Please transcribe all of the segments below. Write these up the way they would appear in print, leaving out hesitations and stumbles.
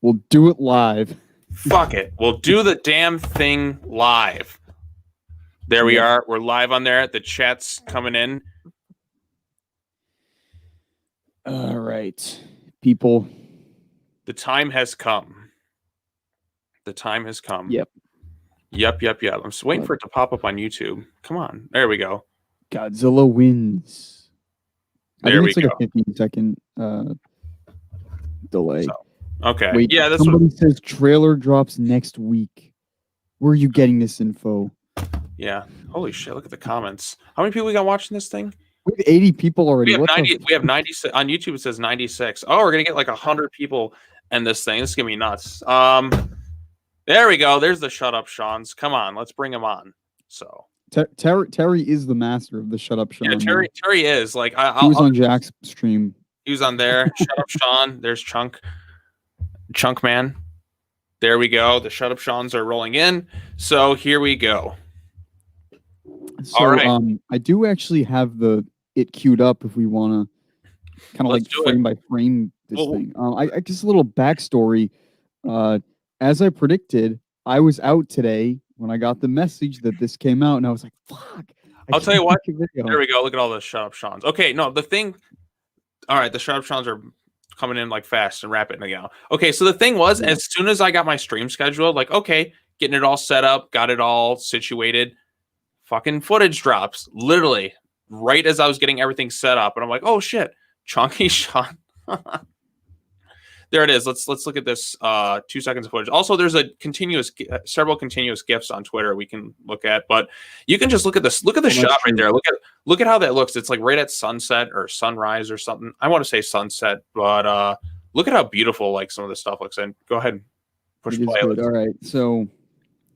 We'll do it live. Fuck it. We'll do the damn thing live. There we are. We're live on there. The chat's coming in. All right, people. The time has come. The time has come. Yep. I'm just waiting for it to pop up on YouTube. Come on. There we go. Godzilla wins. There we it's like go. a 15-second delay. So, okay. Wait, yeah, that's somebody says trailer drops next week. Where are you getting this info? Yeah. Holy shit, look at the comments. How many people we got watching this thing? We have 80 people already. We have 96 on YouTube. It says 96. Oh, we're gonna get like 100 people in this thing. This is gonna be nuts. There we go. There's the shut up Sean's. Come on, let's bring him on. So Terry is the master of the shut up Sean. Yeah, Terry is like he was on Jack's stream. He was on there. Shut up Sean. There's Chunk Man. There we go. The shut up Sean's are rolling in. So here we go. So all right. I do actually have it queued up if we want to kind of like frame by frame this thing. I just a little backstory. As I predicted, I was out today when I got the message that this came out, and I was like, "Fuck!" I'll tell you what. There we go. Look at all the shut up Sean's. Okay, no, the thing. All right, the shut up Sean's are coming in like fast and rapid now. Okay, so the thing was, as soon as I got my stream scheduled, like, okay, getting it all set up, got it all situated. Fucking footage drops literally right as I was getting everything set up, and I'm like, "Oh shit, Chunky Sean!" There it is. Let's look at this 2 seconds of footage. Also, there's several continuous GIFs on Twitter we can look at, but you can just look at this. Look at the shot right there. Look at how that looks. It's like right at sunset or sunrise or something. I want to say sunset, but look at how beautiful like some of the stuff looks. And go ahead and push play. All right, so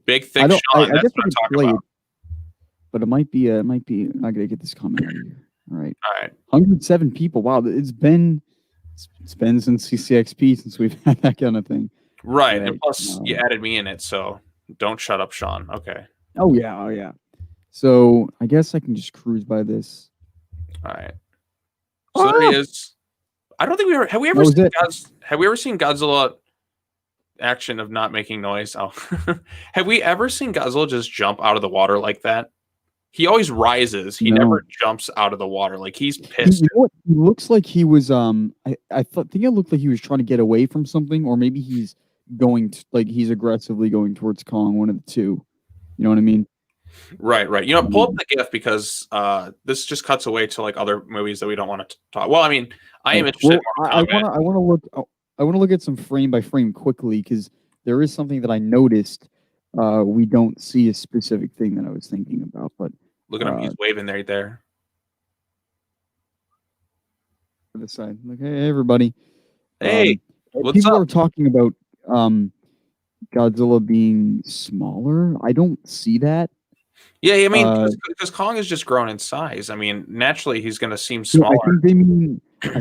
big thick Sean. That's what I'm talking about. But it might be. I gotta get this comment out of here. All right. 107 people. Wow, it's been since CCXP since we've had that kind of thing. Right. And plus, you added me in it, so don't shut up, Sean. Okay. Oh yeah. So I guess I can just cruise by this. All right. So there he is. I don't think have we ever seen Godzilla action of not making noise? Oh, have we ever seen Godzilla just jump out of the water like that? He always rises. He never jumps out of the water. Like he's pissed. You know what? He looks like he was. I think it looked like he was trying to get away from something, or maybe he's he's aggressively going towards Kong. One of the two. You know what I mean? Right. You know, pull up the GIF because this just cuts away to like other movies that we don't want to talk. Well, I mean, I am interested. I want to look at some frame by frame quickly because there is something that I noticed. We don't see a specific thing that I was thinking about, but look at him. He's waving right there. To the side. Like, hey, everybody. Hey, what's people up? are talking about Godzilla being smaller. I don't see that. Yeah, I mean, because Kong has just grown in size. I mean, naturally, he's going to seem smaller. I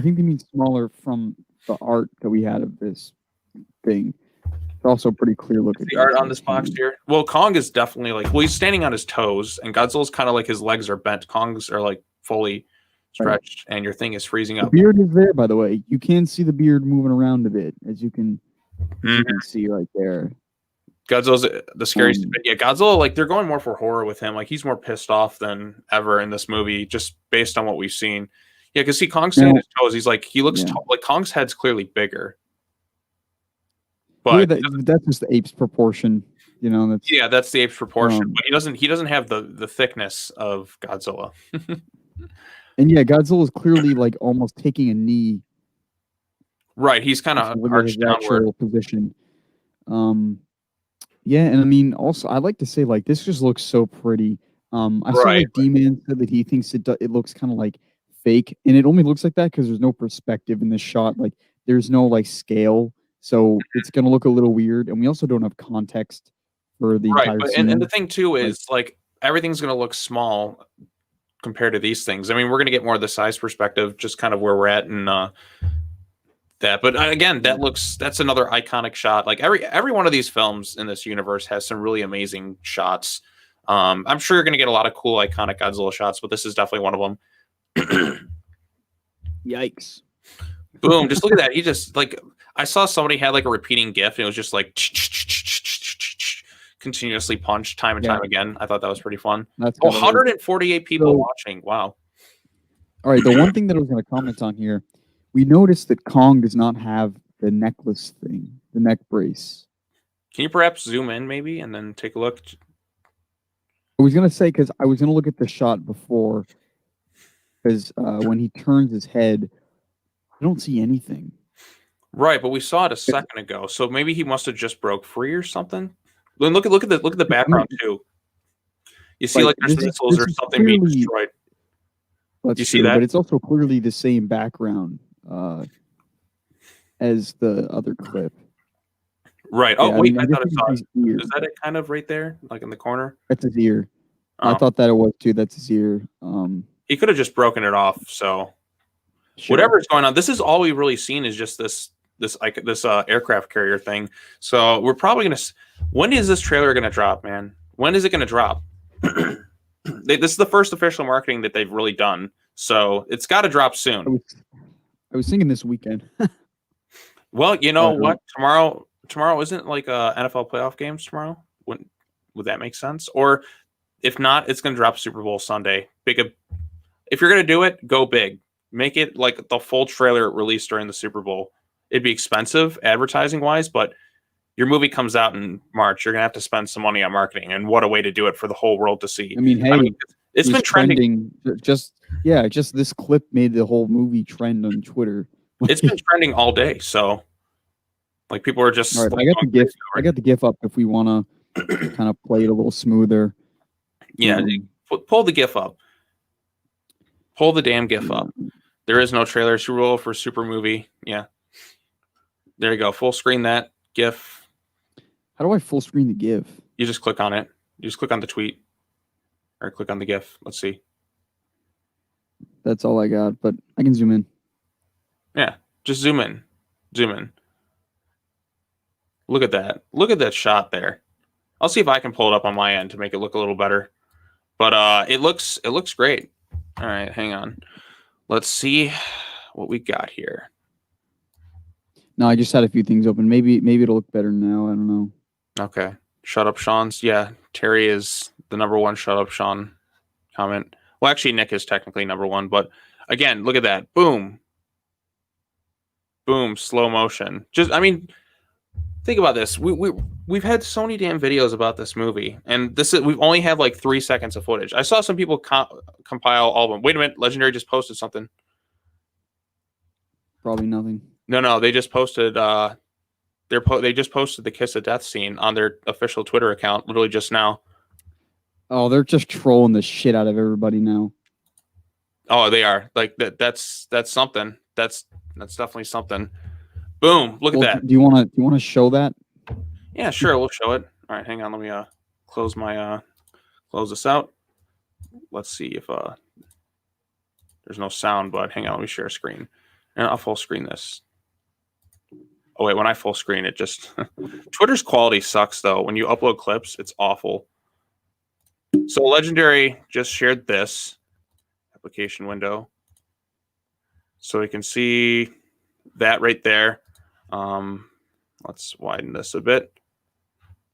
think they mean smaller from the art that we had of this thing. It's also pretty clear look at the art on this box here. Well, Kong is definitely he's standing on his toes, and Godzilla's kind of like his legs are bent. Kong's are like fully stretched, and your thing is freezing up. The beard is there, by the way. You can see the beard moving around a bit, as you can see right there. Godzilla's the scariest. Yeah, Godzilla, they're going more for horror with him. Like, he's more pissed off than ever in this movie, just based on what we've seen. Yeah, because Kong's standing on his toes. He's like, he looks tall. Like, Kong's head's clearly bigger. But that's just the ape's proportion, you know. That's the ape's proportion. But he doesn't have the thickness of Godzilla. And Godzilla is clearly almost taking a knee. Right, he's kind of arched downward position. And I mean, also I like to say this just looks so pretty. I saw D-Man said that he thinks it looks kind of fake, and it only looks like that because there's no perspective in this shot. There's no scale. So it's going to look a little weird, and we also don't have context for the entire scene. And the thing too is everything's going to look small compared to these things. I mean, we're going to get more of the size perspective, just kind of where we're at and that. But again, that's another iconic shot. Like every one of these films in this universe has some really amazing shots. I'm sure you're going to get a lot of cool iconic Godzilla shots, but this is definitely one of them. Yikes. Boom! Just look at that. He just like I saw somebody had like a repeating GIF, and it was just like continuously punched time and time again. I thought that was pretty fun. That's 148 people watching. Wow. All right, the one thing that I was going to comment on here, we noticed that Kong does not have the necklace thing, the neck brace. Can you perhaps zoom in maybe and then take a look? I was going to say, because I was going to look at the shot before, because when he turns his head, I don't see anything. Right, but we saw it a second ago, so maybe he must have just broke free or something. Look at the background too. You see, like there's missiles or something being destroyed. Do you see that? But it's also clearly the same background as the other clip. Right. Oh, wait, I thought I saw it. Is that it kind of right there, like in the corner? That's his ear. I thought that it was too. That's his ear. He could have just broken it off. So whatever's going on, this is all we've really seen is just this aircraft carrier thing. So we're probably gonna. When is this trailer gonna drop, man? When is it gonna drop? This is the first official marketing that they've really done, so it's got to drop soon. I was thinking this weekend. Well, you know what? Tomorrow isn't like NFL playoff games tomorrow. Would that make sense? Or if not, it's going to drop Super Bowl Sunday. If you're going to do it, go big. Make it like the full trailer released during the Super Bowl. It'd be expensive advertising wise, but your movie comes out in March. You're going to have to spend some money on marketing, and what a way to do it for the whole world to see. I mean, it's been trending. Just this clip made the whole movie trend on Twitter. It's been trending all day. So, like, people are just. All right, I got the GIF up if we want to kind of play it a little smoother. Yeah, pull the GIF up. Pull the damn GIF up. There is no trailer. Super Bowl for Super Movie. Yeah. There you go. Full screen that GIF. How do I full screen the GIF? You just click on it. You just click on the tweet. Or click on the GIF. Let's see. That's all I got, but I can zoom in. Yeah. Just zoom in. Zoom in. Look at that. Look at that shot there. I'll see if I can pull it up on my end to make it look a little better. But it looks great. All right, hang on. Let's see what we got here. No, I just had a few things open. Maybe it'll look better now. I don't know. Okay. Shut up, Sean's. Yeah, Terry is the #1 shut up, Sean comment. Well, actually, Nick is technically #1, but again, look at that. Boom. Boom. Slow motion. Just, I mean, think about this. We've had so many damn videos about this movie, and we've only had like 3 seconds of footage. I saw some people compile all of them. Wait a minute, Legendary just posted something. Probably nothing. No, they just posted. They just posted the kiss of death scene on their official Twitter account, literally just now. Oh, they're just trolling the shit out of everybody now. Oh, they are. Like that's something. That's definitely something. Boom! Look at that. Do you want to show that? Yeah, sure. We'll show it. All right, hang on. Let me close this out. Let's see if there's no sound, but hang on. Let me share a screen, and I'll full screen this. Oh wait, when I full screen it, just Twitter's quality sucks though. When you upload clips, it's awful. So Legendary just shared this application window, so we can see that right there. Let's widen this a bit.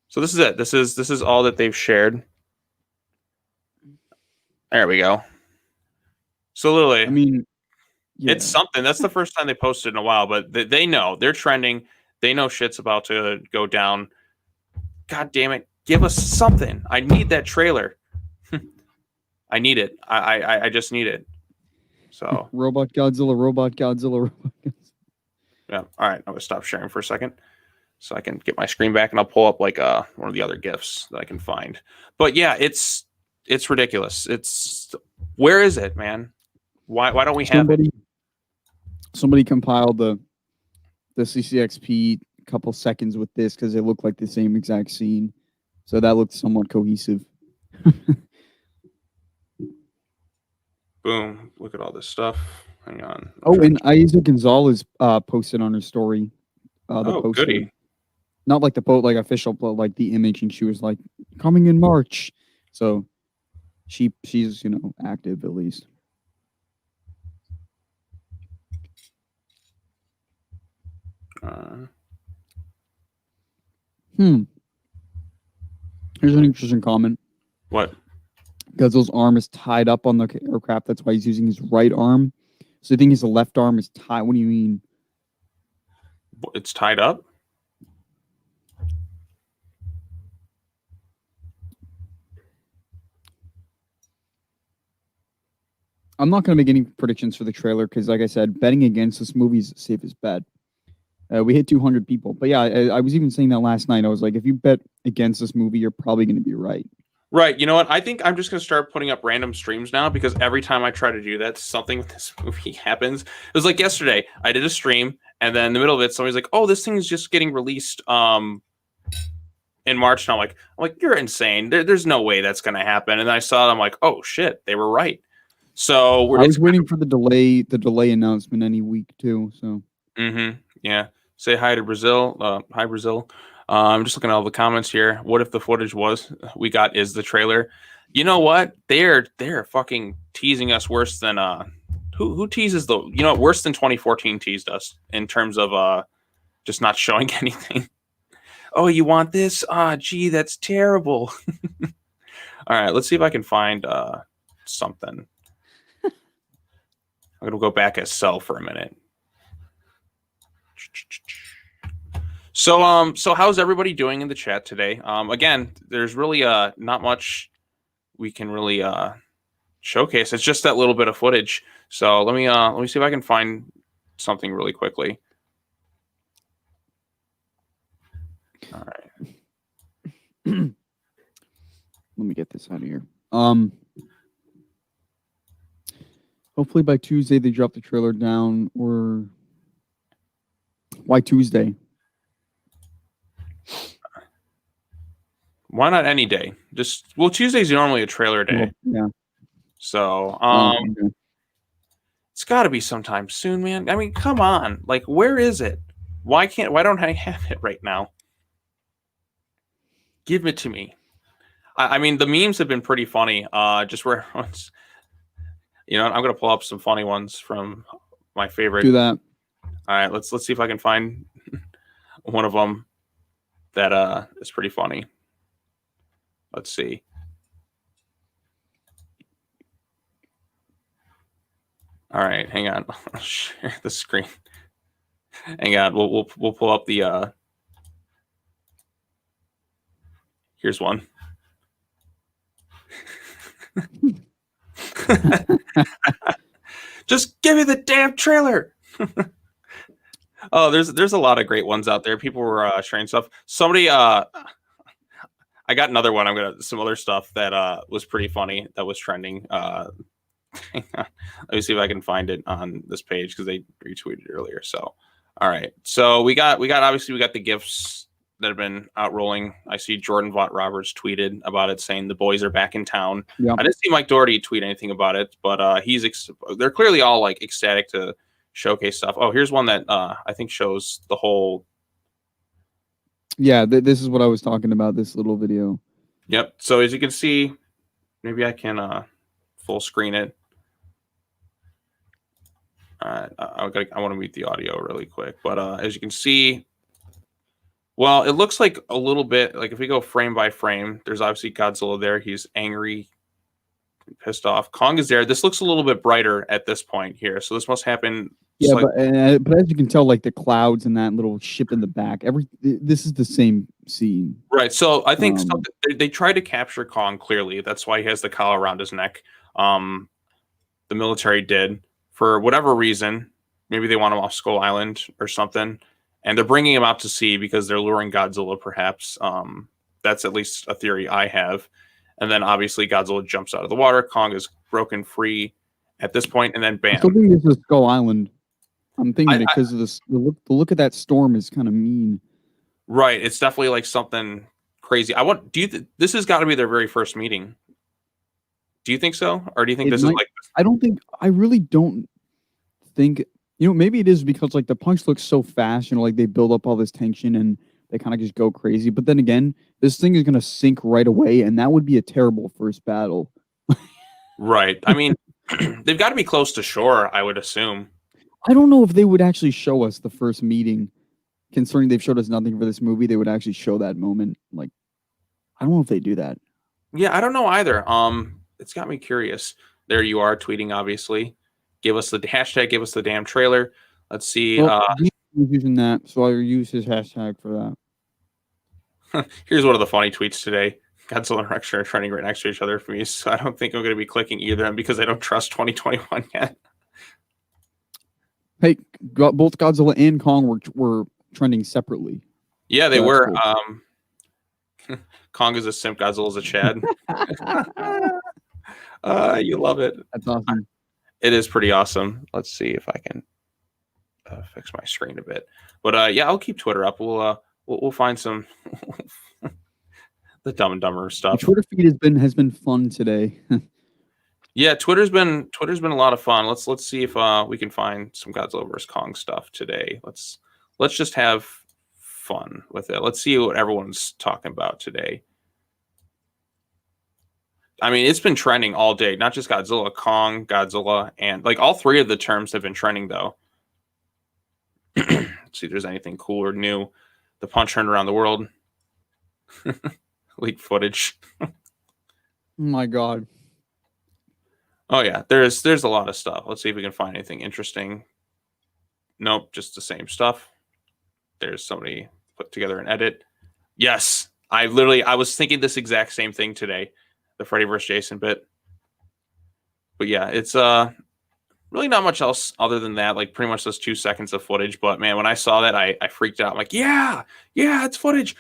So this is it. This is all that they've shared. There we go. So literally, I mean, yeah. It's something. That's the first time they posted in a while, but they know they're trending. They know shit's about to go down. God damn it. Give us something. I need that trailer. I need it. I just need it. So Robot Godzilla. Yeah. All right. I'm gonna stop sharing for a second so I can get my screen back, and I'll pull up like one of the other GIFs that I can find. But yeah, it's ridiculous. Where is it, man? Why don't we have it? Somebody compiled the CCXP couple seconds with this because it looked like the same exact scene. So that looked somewhat cohesive. Boom. Look at all this stuff. Hang on. Oh, and Isa Gonzalez posted on her story the poster. Goody. Not like the like official, but like the image, and she was like, coming in March. So she's active at least. Here's an interesting comment. What? Godzilla's arm is tied up on the aircraft. That's why he's using his right arm. So you think his left arm is tied? What do you mean? It's tied up? I'm not going to make any predictions for the trailer because, like I said, betting against this movie is the safest bet. We hit 200 people. But yeah, I was even saying that last night. I was like, if you bet against this movie, you're probably going to be right. Right. You know what? I think I'm just going to start putting up random streams now because every time I try to do that, something with this movie happens. It was like yesterday. I did a stream, and then in the middle of it, somebody's like, oh, this thing is just getting released in March. And I'm like, you're insane. There's no way that's going to happen. And then I saw it. I'm like, oh, shit. They were right. So I was waiting for the delay announcement any week, too. So. Yeah. Say hi to Brazil. Hi, Brazil. I'm just looking at all the comments here. What if the footage we got is the trailer? You know what? They're fucking teasing us worse than who teases worse than 2014 teased us in terms of just not showing anything. Oh, you want this? Gee, that's terrible. All right, let's see if I can find something. I'm gonna go back as Cell for a minute. So how's everybody doing in the chat today? Again, there's really not much we can really showcase. It's just that little bit of footage. So let me see if I can find something really quickly. All right. Let me get this out of here. Hopefully by Tuesday they drop the trailer down, or why Tuesday? Why not any day? Tuesday's normally a trailer day. Yeah. So it's got to be sometime soon, man. I mean, come on. Like, where is it? Why don't I have it right now? Give it to me. I mean, the memes have been pretty funny. Just where everyone's, I'm gonna pull up some funny ones from my favorite. Do that. All right, let's see if I can find one of them that is pretty funny. Let's see. All right, hang on. I'll share the screen. Hang on. We'll pull up the. Here's one. Just give me the damn trailer. Oh, there's a lot of great ones out there. People were sharing stuff. Somebody I got another one. Some other stuff that was pretty funny that was trending. Let me see if I can find it on this page because they retweeted earlier. So, all right. So we got the GIFs that have been out rolling. I see Jordan Vaught Roberts tweeted about it, saying the boys are back in town. Yep. I didn't see Mike Doherty tweet anything about it, but they're clearly all like ecstatic to showcase stuff. Oh, here's one that I think shows the whole. Yeah, this is what I was talking about. This little video. Yep. So as you can see, maybe I can full screen it. I want to mute the audio really quick, but as you can see. Well, it looks like a little bit like if we go frame by frame, there's obviously Godzilla there. He's angry, pissed off. Kong is there. This looks a little bit brighter at this point here. So this must happen. Yeah, but as you can tell, like the clouds and that little ship in the back, this is the same scene. Right. So I think they tried to capture Kong clearly. That's why he has the collar around his neck. The military did for whatever reason. Maybe they want him off Skull Island or something. And they're bringing him out to sea because they're luring Godzilla, perhaps. That's at least a theory I have. And then obviously Godzilla jumps out of the water. Kong is broken free at this point, and then bam. I still think this is Skull Island. I'm thinking because of this. The look at that storm is kind of mean. Right. It's definitely like something crazy. This has got to be their very first meeting. Do you think so? Or do you think is like... I really don't think... maybe it is because like the punch looks so fast, like they build up all this tension and they kind of just go crazy. But then again, this thing is going to sink right away, and that would be a terrible first battle. Right. I mean, they've got to be close to shore, I would assume. I don't know if they would actually show us the first meeting. concerning they've showed us nothing for this movie, they would actually show that moment. Like, I don't know if they do that. Yeah, I don't know either. It's got me curious. There you are tweeting, obviously. Give us the hashtag, give us the damn trailer. Let's see. Well, he's using that, so I'll use his hashtag for that. Here's one of the funny tweets today. Godzilla and Rex are trending right next to each other for me, so I don't think I'm going to be clicking either of them because I don't trust 2021 yet. Hey, both Godzilla and Kong were trending separately. Yeah, they were. Cool. Kong is a simp, Godzilla is a Chad. You love it. That's awesome. It is pretty awesome. Let's see if I can fix my screen a bit. But yeah, I'll keep Twitter up. We'll find some the Dumb and Dumber stuff. The Twitter feed has been fun today. Yeah, Twitter's been a lot of fun. Let's see if we can find some Godzilla vs. Kong stuff today. Let's just have fun with it. Let's see what everyone's talking about today. I mean, it's been trending all day, not just Godzilla, Kong, Godzilla, and like all three of the terms have been trending though. Let's see if there's anything cool or new. The punch turned around the world. Leaked footage. Oh my God. Oh yeah, there's a lot of stuff. Let's see if we can find anything interesting. Nope, just the same stuff. There's somebody put together an edit. Yes, I was thinking this exact same thing today. The Freddy vs. Jason bit. But yeah, it's really not much else other than that. Like pretty much those 2 seconds of footage. But man, when I saw that, I freaked out. I'm like, yeah, it's footage.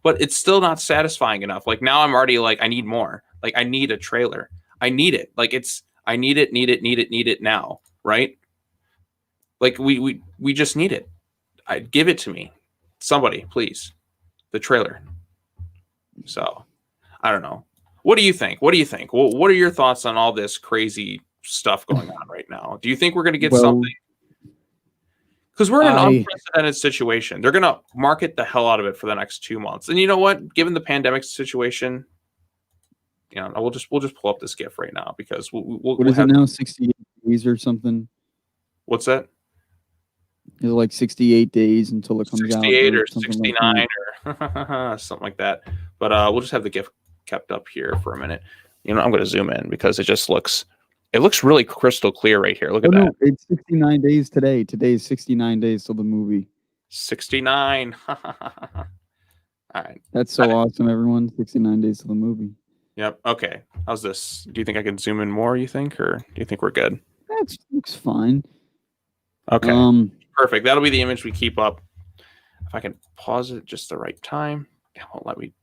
But it's still not satisfying enough. Like now I'm already like, I need more. Like I need a trailer. I need it. Like I need it now. Right? Like we just need it. Give it to me. Somebody, please. The trailer. So I don't know. What do you think? Well, what are your thoughts on all this crazy stuff going on right now? Do you think we're going to get something? Because we're in an unprecedented situation. They're going to market the hell out of it for the next 2 months. And you know what? Given the pandemic situation, you know, we'll just pull up this GIF right now because what is it now? 68 days or something? What's that? Is it like 68 days until it comes 68 out? Or 69 or something like that. But we'll just have the GIF kept up here for a minute. You know, I'm going to zoom in because it looks really crystal clear right here. Look at that. No, it's 69 days today. Today is 69 days till the movie. 69. All right. That's so awesome, everyone. 69 days till the movie. Yep. Okay. How's this? Do you think I can zoom in more, you think? Or do you think we're good? That looks fine. Okay. Perfect. That'll be the image we keep up. If I can pause it just the right time. It won't let me.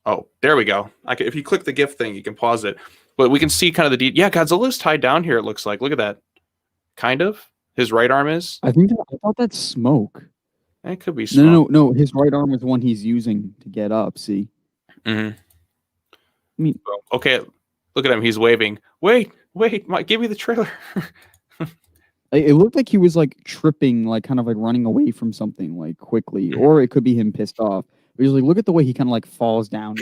Oh, there we go. If you click the GIF thing, you can pause it. But we can see kind of the yeah, Godzilla's tied down here, it looks like. Look at that. Kind of. His right arm is. I thought that's smoke. It could be smoke. No. His right arm is the one he's using to get up, see? Mm-hmm. I mean, okay, look at him. He's waving. Wait, give me the trailer. It looked like he was like tripping, like kind of like running away from something like quickly. Or it could be him pissed off. But he's like, look at the way he kind of like falls down.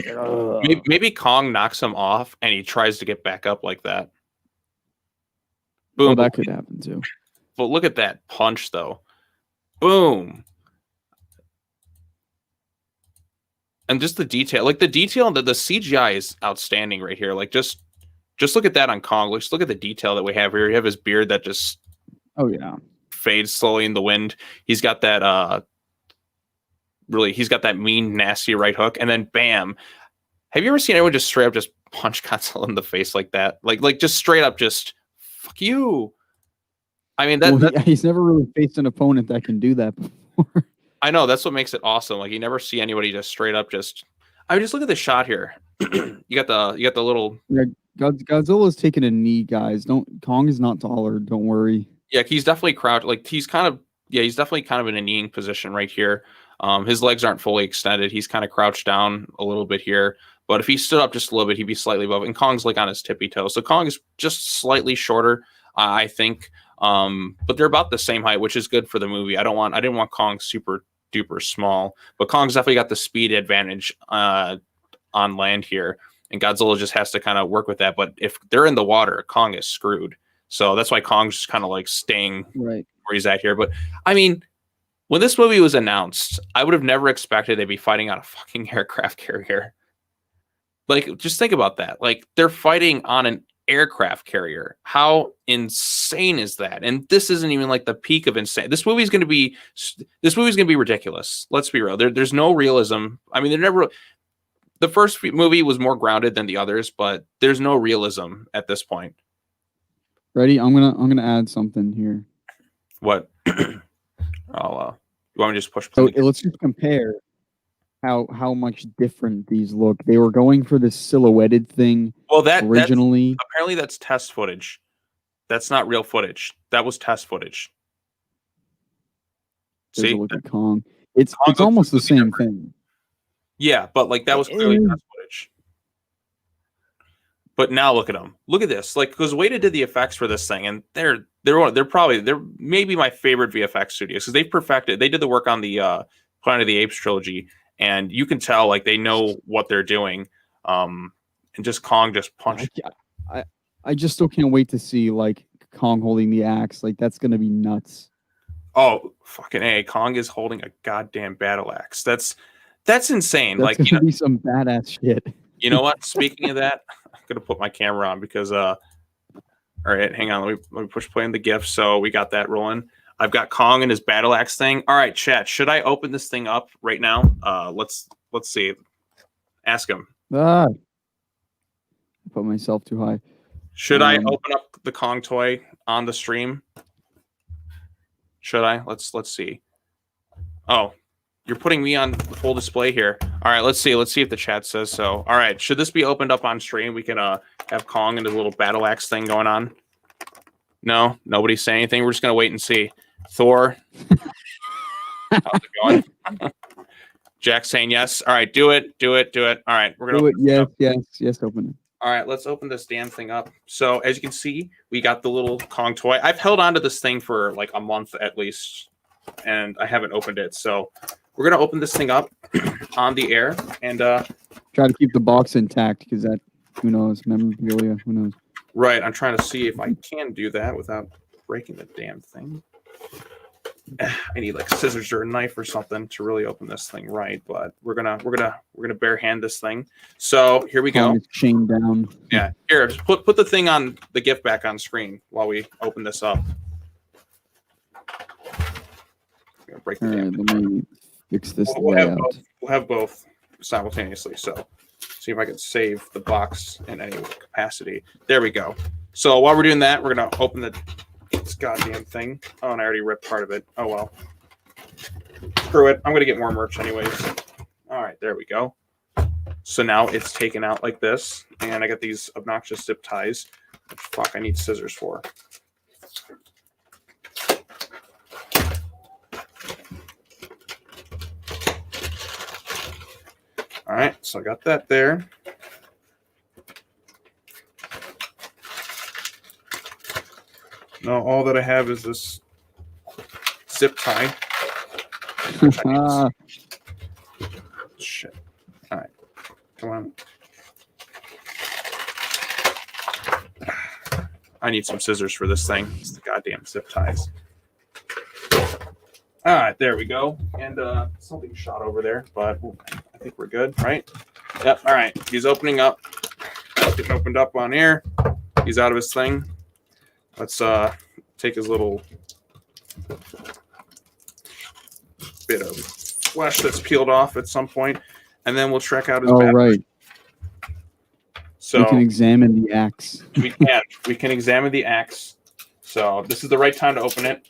Maybe Kong knocks him off and he tries to get back up like that. Boom. Well, that could happen too. But look at that punch though. Boom. And just the detail, like the CGI is outstanding right here. Like just look at that on Kong. Just look at the detail that we have here. You have his beard that just fades slowly in the wind. He's got that he's got that mean, nasty right hook, and then bam. Have you ever seen anyone just straight up just punch Godzilla in the face like that? Like just straight up just fuck you. I mean he's never really faced an opponent that can do that before. I know, that's what makes it awesome. Like you never see anybody just straight up just. I mean, just look at the shot here. you got the little. Yeah, Godzilla's taking a knee, guys. Kong is not taller. Don't worry. Yeah, he's definitely crouched. Like he's definitely kind of in a kneeing position right here. His legs aren't fully extended. He's kind of crouched down a little bit here. But if he stood up just a little bit, he'd be slightly above. And Kong's like on his tippy toe. So Kong is just slightly shorter, I think. But they're about the same height, which is good for the movie. I didn't want Kong super duper small, but Kong's definitely got the speed advantage on land here, and Godzilla just has to kind of work with that. But if they're in the water, Kong is screwed. So that's why Kong's just kind of like staying right where he's at here. But I mean, When this movie was announced, I would have never expected they'd be fighting on a fucking aircraft carrier. Like, just think about that. Like, they're fighting on an aircraft carrier. How insane is that? And this isn't even like the peak of insane. This movie's going to be ridiculous. Let's be real. There's no realism. I mean, the first movie was more grounded than the others, but there's no realism at this point. Ready? I'm gonna add something here. What? You want me to just push play? So let's just compare how much different these look. They were going for this silhouetted thing. Well, originally, apparently that's test footage. That's not real footage. That was test footage. See, look at Kong. It's almost the same thing. Yeah, but like that was clearly test footage. But now look at them. Look at this. Like, because Weta did the effects for this thing, and they're maybe my favorite VFX studios because they did the work on the Planet of the Apes trilogy, and you can tell like they know what they're doing. And just Kong just punched. I just still can't wait to see like Kong holding the axe. Like that's gonna be nuts. Oh fucking A! Kong is holding a goddamn battle axe. That's insane. That's like gonna be some badass shit. You know what? Speaking of that, I'm gonna put my camera on because all right, hang on. Let me push play in the GIF. So we got that rolling. I've got Kong and his battle axe thing. All right, chat. Should I open this thing up right now? Let's see. Ask him. I put myself too high. Should I open up the Kong toy on the stream? Should I? Let's see. Oh, you're putting me on full display here. All right, let's see. Let's see if the chat says so. All right, should this be opened up on stream? We can have Kong and his little battle axe thing going on. No, nobody's saying anything. We're just gonna wait and see. Thor, how's it going? Jack saying yes. All right, do it. All right, we're gonna do it. Yes. Open it. All right, let's open this damn thing up. So as you can see, we got the little Kong toy. I've held on to this thing for like a month at least, and I haven't opened it. So we're gonna open this thing up on the air and try to keep the box intact because that, who knows, memorabilia, who knows. Right, I'm trying to see if I can do that without breaking the damn thing. I need like scissors or a knife or something to really open this thing right, but we're gonna bare hand this thing. So here we go. Chain down. Yeah, here, just put the thing on the GIF back on screen while we open this up. Break the damn thing. Let me fix this. We'll have both simultaneously. So see if I can save the box in any capacity. There we go. So while we're doing that, we're gonna open this goddamn thing. Oh, and I already ripped part of it. Oh well. Screw it. I'm gonna get more merch anyways. All right, there we go. So now it's taken out like this, and I got these obnoxious zip ties. Which, fuck, I need scissors for. All right, so I got that there. Now all that I have is this zip tie. Shit. All right, come on. I need some scissors for this thing. It's the goddamn zip ties. All right, there we go. And something shot over there, but I think we're good, right? Yep. All right, he's opening up. Getting opened up on air. He's out of his thing. Let's take his little bit of flesh that's peeled off at some point, and then we'll check out his battery. Right. So we can examine the axe. We can examine the axe. So this is the right time to open it.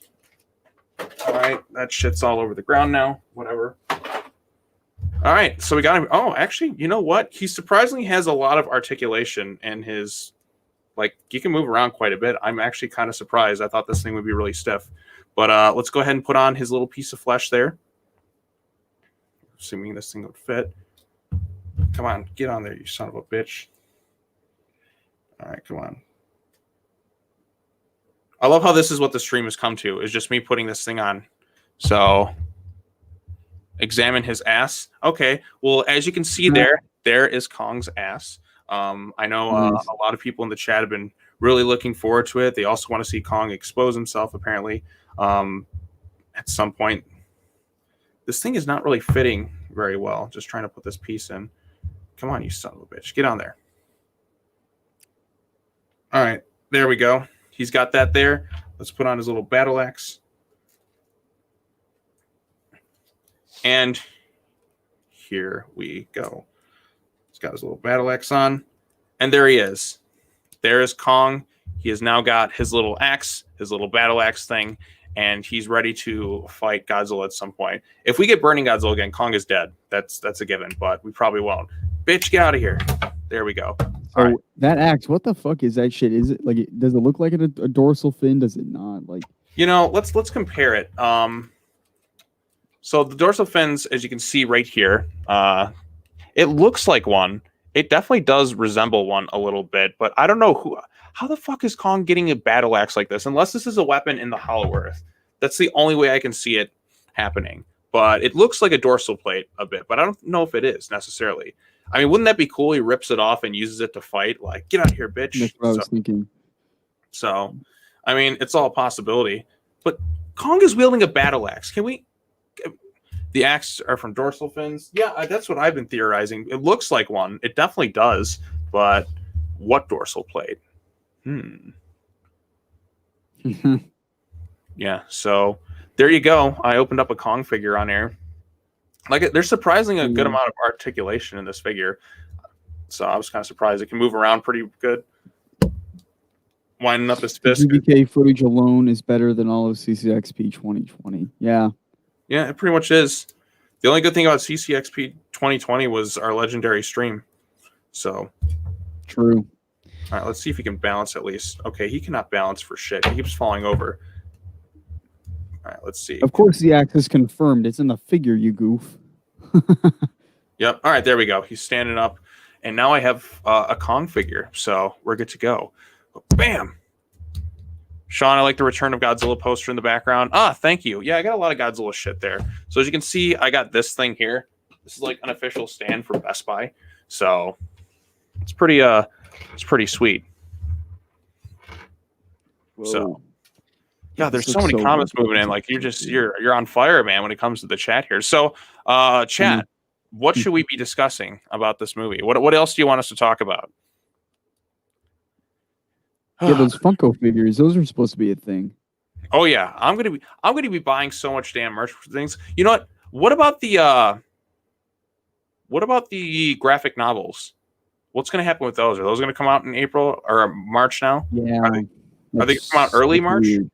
All right, that shit's all over the ground now. Whatever. All right, so we got him. Oh, actually, you know what? He surprisingly has a lot of articulation in his, like, he can move around quite a bit. I'm actually kind of surprised. I thought this thing would be really stiff. But let's go ahead and put on his little piece of flesh there. Assuming this thing would fit. Come on, get on there, you son of a bitch. All right, come on. I love how this is what the stream has come to, is just me putting this thing on. So, examine his ass. Okay, well, as you can see there is Kong's ass. I know a lot of people in the chat have been really looking forward to it. They also want to see Kong expose himself, apparently, at some point. This thing is not really fitting very well. Just trying to put this piece in. Come on, you son of a bitch. Get on there. All right. There we go. He's got that there. Let's put on his little battle axe. And here we go. He's got his little battle axe on. And there he is. There is Kong. He has now got his little axe, his little battle axe thing, and he's ready to fight Godzilla at some point. If we get Burning Godzilla again, Kong is dead. That's a given, but we probably won't. Bitch, get out of here. There we go. So right. That axe, what the fuck is that shit? Is it like, does it look like a dorsal fin? Does it not? Like, you know, let's compare it. So the dorsal fins, as you can see right here, it looks like one. It definitely does resemble one a little bit, but I don't know how the fuck is Kong getting a battle axe like this? Unless this is a weapon in the Hollow Earth. That's the only way I can see it happening. But it looks like a dorsal plate a bit, but I don't know if it is necessarily. I mean, wouldn't that be cool? He rips it off and uses it to fight. Like, get out of here, bitch. That's what I was thinking. So, I mean, it's all a possibility. But Kong is wielding a battle axe. Can we... The axes are from dorsal fins? Yeah, that's what I've been theorizing. It looks like one. It definitely does. But what dorsal plate? Yeah, so there you go. I opened up a Kong figure on air. Like, there's surprisingly a good amount of articulation in this figure. So I was kind of surprised. It can move around pretty good. Winding up his fist. GBK footage alone is better than all of CCXP 2020. Yeah. Yeah, it pretty much is. The only good thing about CCXP 2020 was our legendary stream. So. True. All right, let's see if he can balance at least. Okay, he cannot balance for shit. He keeps falling over. All right, let's see. Of course, the axe is confirmed. It's in the figure, you goof. Yep. All right, there we go. He's standing up. And now I have a Kong figure, so we're good to go. Bam! Sean, I like the Return of Godzilla poster in the background. Ah, thank you. Yeah, I got a lot of Godzilla shit there. So as you can see, I got this thing here. This is like an official stand for Best Buy. So it's pretty sweet. Whoa. So yeah, there's so many comments moving in. Like you're on fire, man, when it comes to the chat here. So chat, what should we be discussing about this movie? What else do you want us to talk about? Yeah, those Funko figures, those are supposed to be a thing. Oh yeah, I'm gonna be buying so much damn merch for things. You know what? What about the graphic novels? What's gonna happen with those? Are those gonna come out in April or March now? Yeah. Are they gonna come out early March? Weird.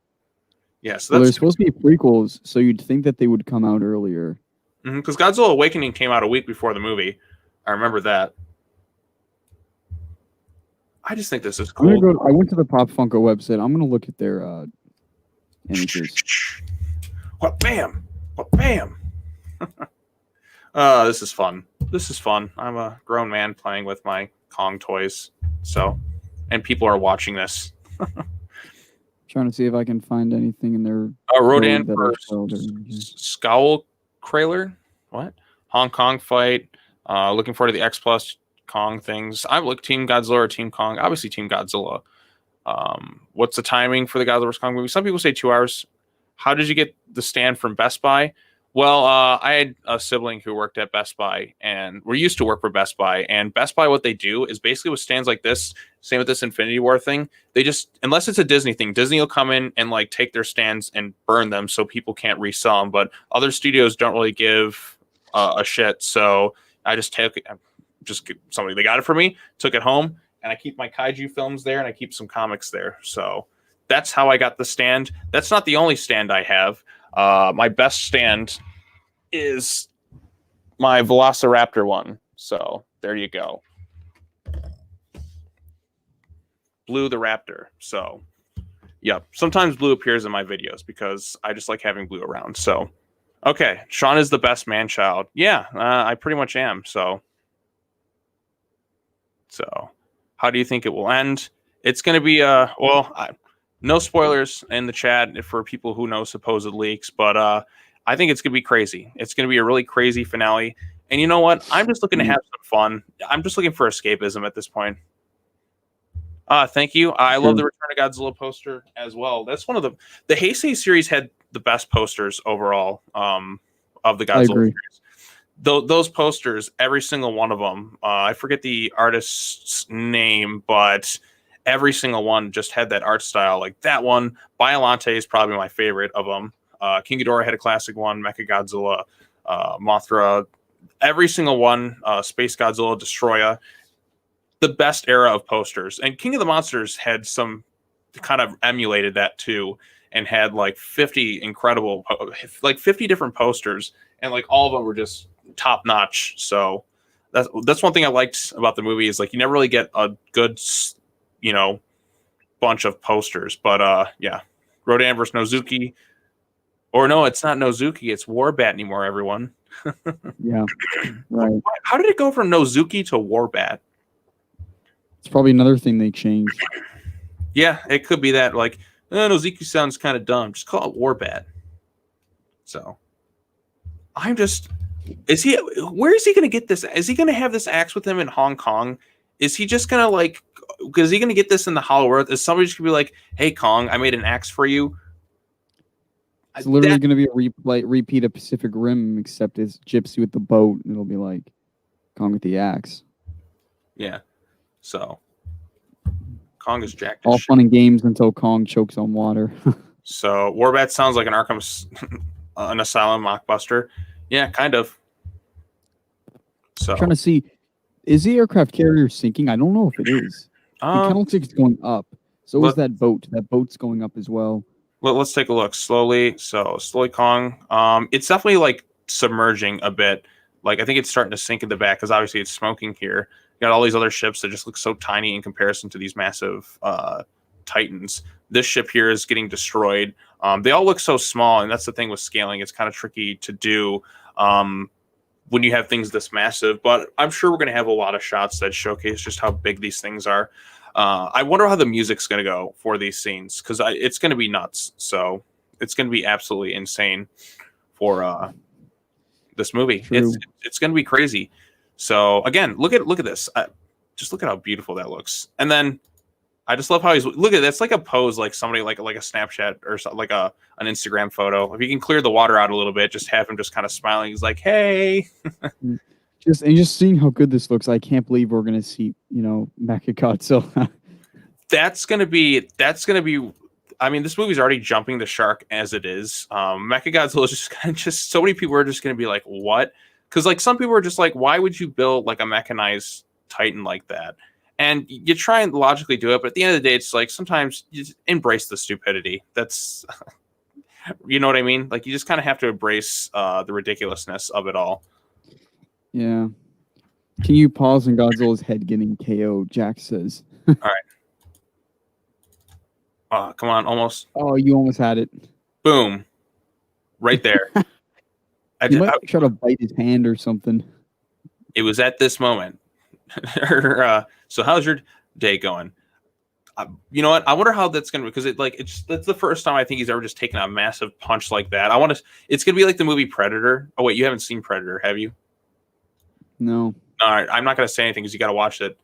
Yeah, so they're supposed to be prequels, so you'd think that they would come out earlier. Because Godzilla Awakening came out a week before the movie. I remember that. I just think this is cool. I went to the Pop Funko website. I'm gonna look at their images. What bam? What bam? This is fun. This is fun. I'm a grown man playing with my Kong toys. So, and people are watching this. Trying to see if I can find anything in their. Rodan for Scowl Krailer. What? Hong Kong fight. Looking forward to the X Plus Kong things. I look Team Godzilla or Team Kong. Obviously Team Godzilla. What's the timing for the Godzilla vs. Kong movie? Some people say 2 hours. How did you get the stand from Best Buy? Well, I had a sibling who worked at Best Buy, and we used to work for Best Buy. And Best Buy, what they do is basically with stands like this, same with this Infinity War thing, they just, unless it's a Disney thing, Disney will come in and like take their stands and burn them so people can't resell them. But other studios don't really give a shit. So I just somebody, they got it for me, took it home, and I keep my kaiju films there, and I keep some comics there. So that's how I got the stand. That's not the only stand I have. My best stand is my Velociraptor one. So there you go. Blue the Raptor. So, yep. Sometimes Blue appears in my videos because I just like having Blue around. So, okay. Sean is the best man-child. Yeah, I pretty much am. So, how do you think it will end? It's going to be, no spoilers in the chat for people who know supposed leaks, but I think it's going to be crazy. It's going to be a really crazy finale. And you know what? I'm just looking to have some fun. I'm just looking for escapism at this point. Thank you. I love the Return of Godzilla poster as well. That's one of the Heisei series had the best posters overall of of the I Godzilla agree. series. Those posters, every single one of them, I forget the artist's name, but every single one just had that art style. Like that one, Biollante is probably my favorite of them. King Ghidorah had a classic one, Mechagodzilla, Mothra, every single one, Space Godzilla, Destroya, the best era of posters. And King of the Monsters had some kind of emulated that too, and had like 50 incredible, like 50 different posters, and like all of them were just top notch. So that's one thing I liked about the movie is like you never really get a good, you know, bunch of posters. But yeah, Rodan versus Nozuki, or no, it's not Nozuki, it's Warbat anymore. Everyone. Yeah, right. How did it go from Nozuki to Warbat? It's probably another thing they changed. Yeah, it could be that. Like, Nozuki sounds kind of dumb. Just call it Warbat. So, I'm just. Is he? Where is he going to get this? Is he going to have this axe with him in Hong Kong? Is he just going to like? Is he going to get this in the Hollow Earth? Is somebody just going to be like, "Hey, Kong, I made an axe for you"? It's literally going to be a repeat of Pacific Rim, except it's Gypsy with the boat, and it'll be like Kong with the axe. Yeah. So, Kong is jacked. All fun and games until Kong chokes on water. So, Warbat sounds like an Arkham, an Asylum mockbuster. Yeah, kind of. So, I'm trying to see, is the aircraft carrier sinking? I don't know if it is. It kind of looks like it's going up. So is that boat. That boat's going up as well. Let's take a look slowly. So slowly, Kong. It's definitely like submerging a bit. Like I think it's starting to sink in the back because obviously it's smoking here. You got all these other ships that just look so tiny in comparison to these massive Titans. This ship here is getting destroyed. They all look so small, and that's the thing with scaling. It's kind of tricky to do when you have things this massive. But I'm sure we're going to have a lot of shots that showcase just how big these things are. I wonder how the music's going to go for these scenes because it's going to be nuts. So it's going to be absolutely insane for this movie. True. It's going to be crazy. So again, look at this. Just look at how beautiful that looks. And then I just love how look at that's like a pose, like somebody like a Snapchat or something, like an Instagram photo. If you can clear the water out a little bit, just have him just kind of smiling. He's like, hey. Just seeing how good this looks, I can't believe we're gonna see, Mechagodzilla. That's gonna be. I mean, this movie's already jumping the shark as it is. Mechagodzilla is just so many people are just gonna be like, what? Because like some people are just like, why would you build like a mechanized Titan like that? And you try and logically do it, but at the end of the day, it's like sometimes you just embrace the stupidity. That's, you know what I mean? Like you just kind of have to embrace the ridiculousness of it all. Yeah. Can you pause on Godzilla's head getting KO'd? Jack says. All right. Come on, almost. Oh, you almost had it. Boom. Right there. You might try to bite his hand or something. It was at this moment. So how's your day going? You know what? I wonder how that's going to be because that's the first time I think he's ever just taken a massive punch like that. It's going to be like the movie Predator. Oh, wait, you haven't seen Predator, have you? No. All right. I'm not going to say anything because you got to watch it.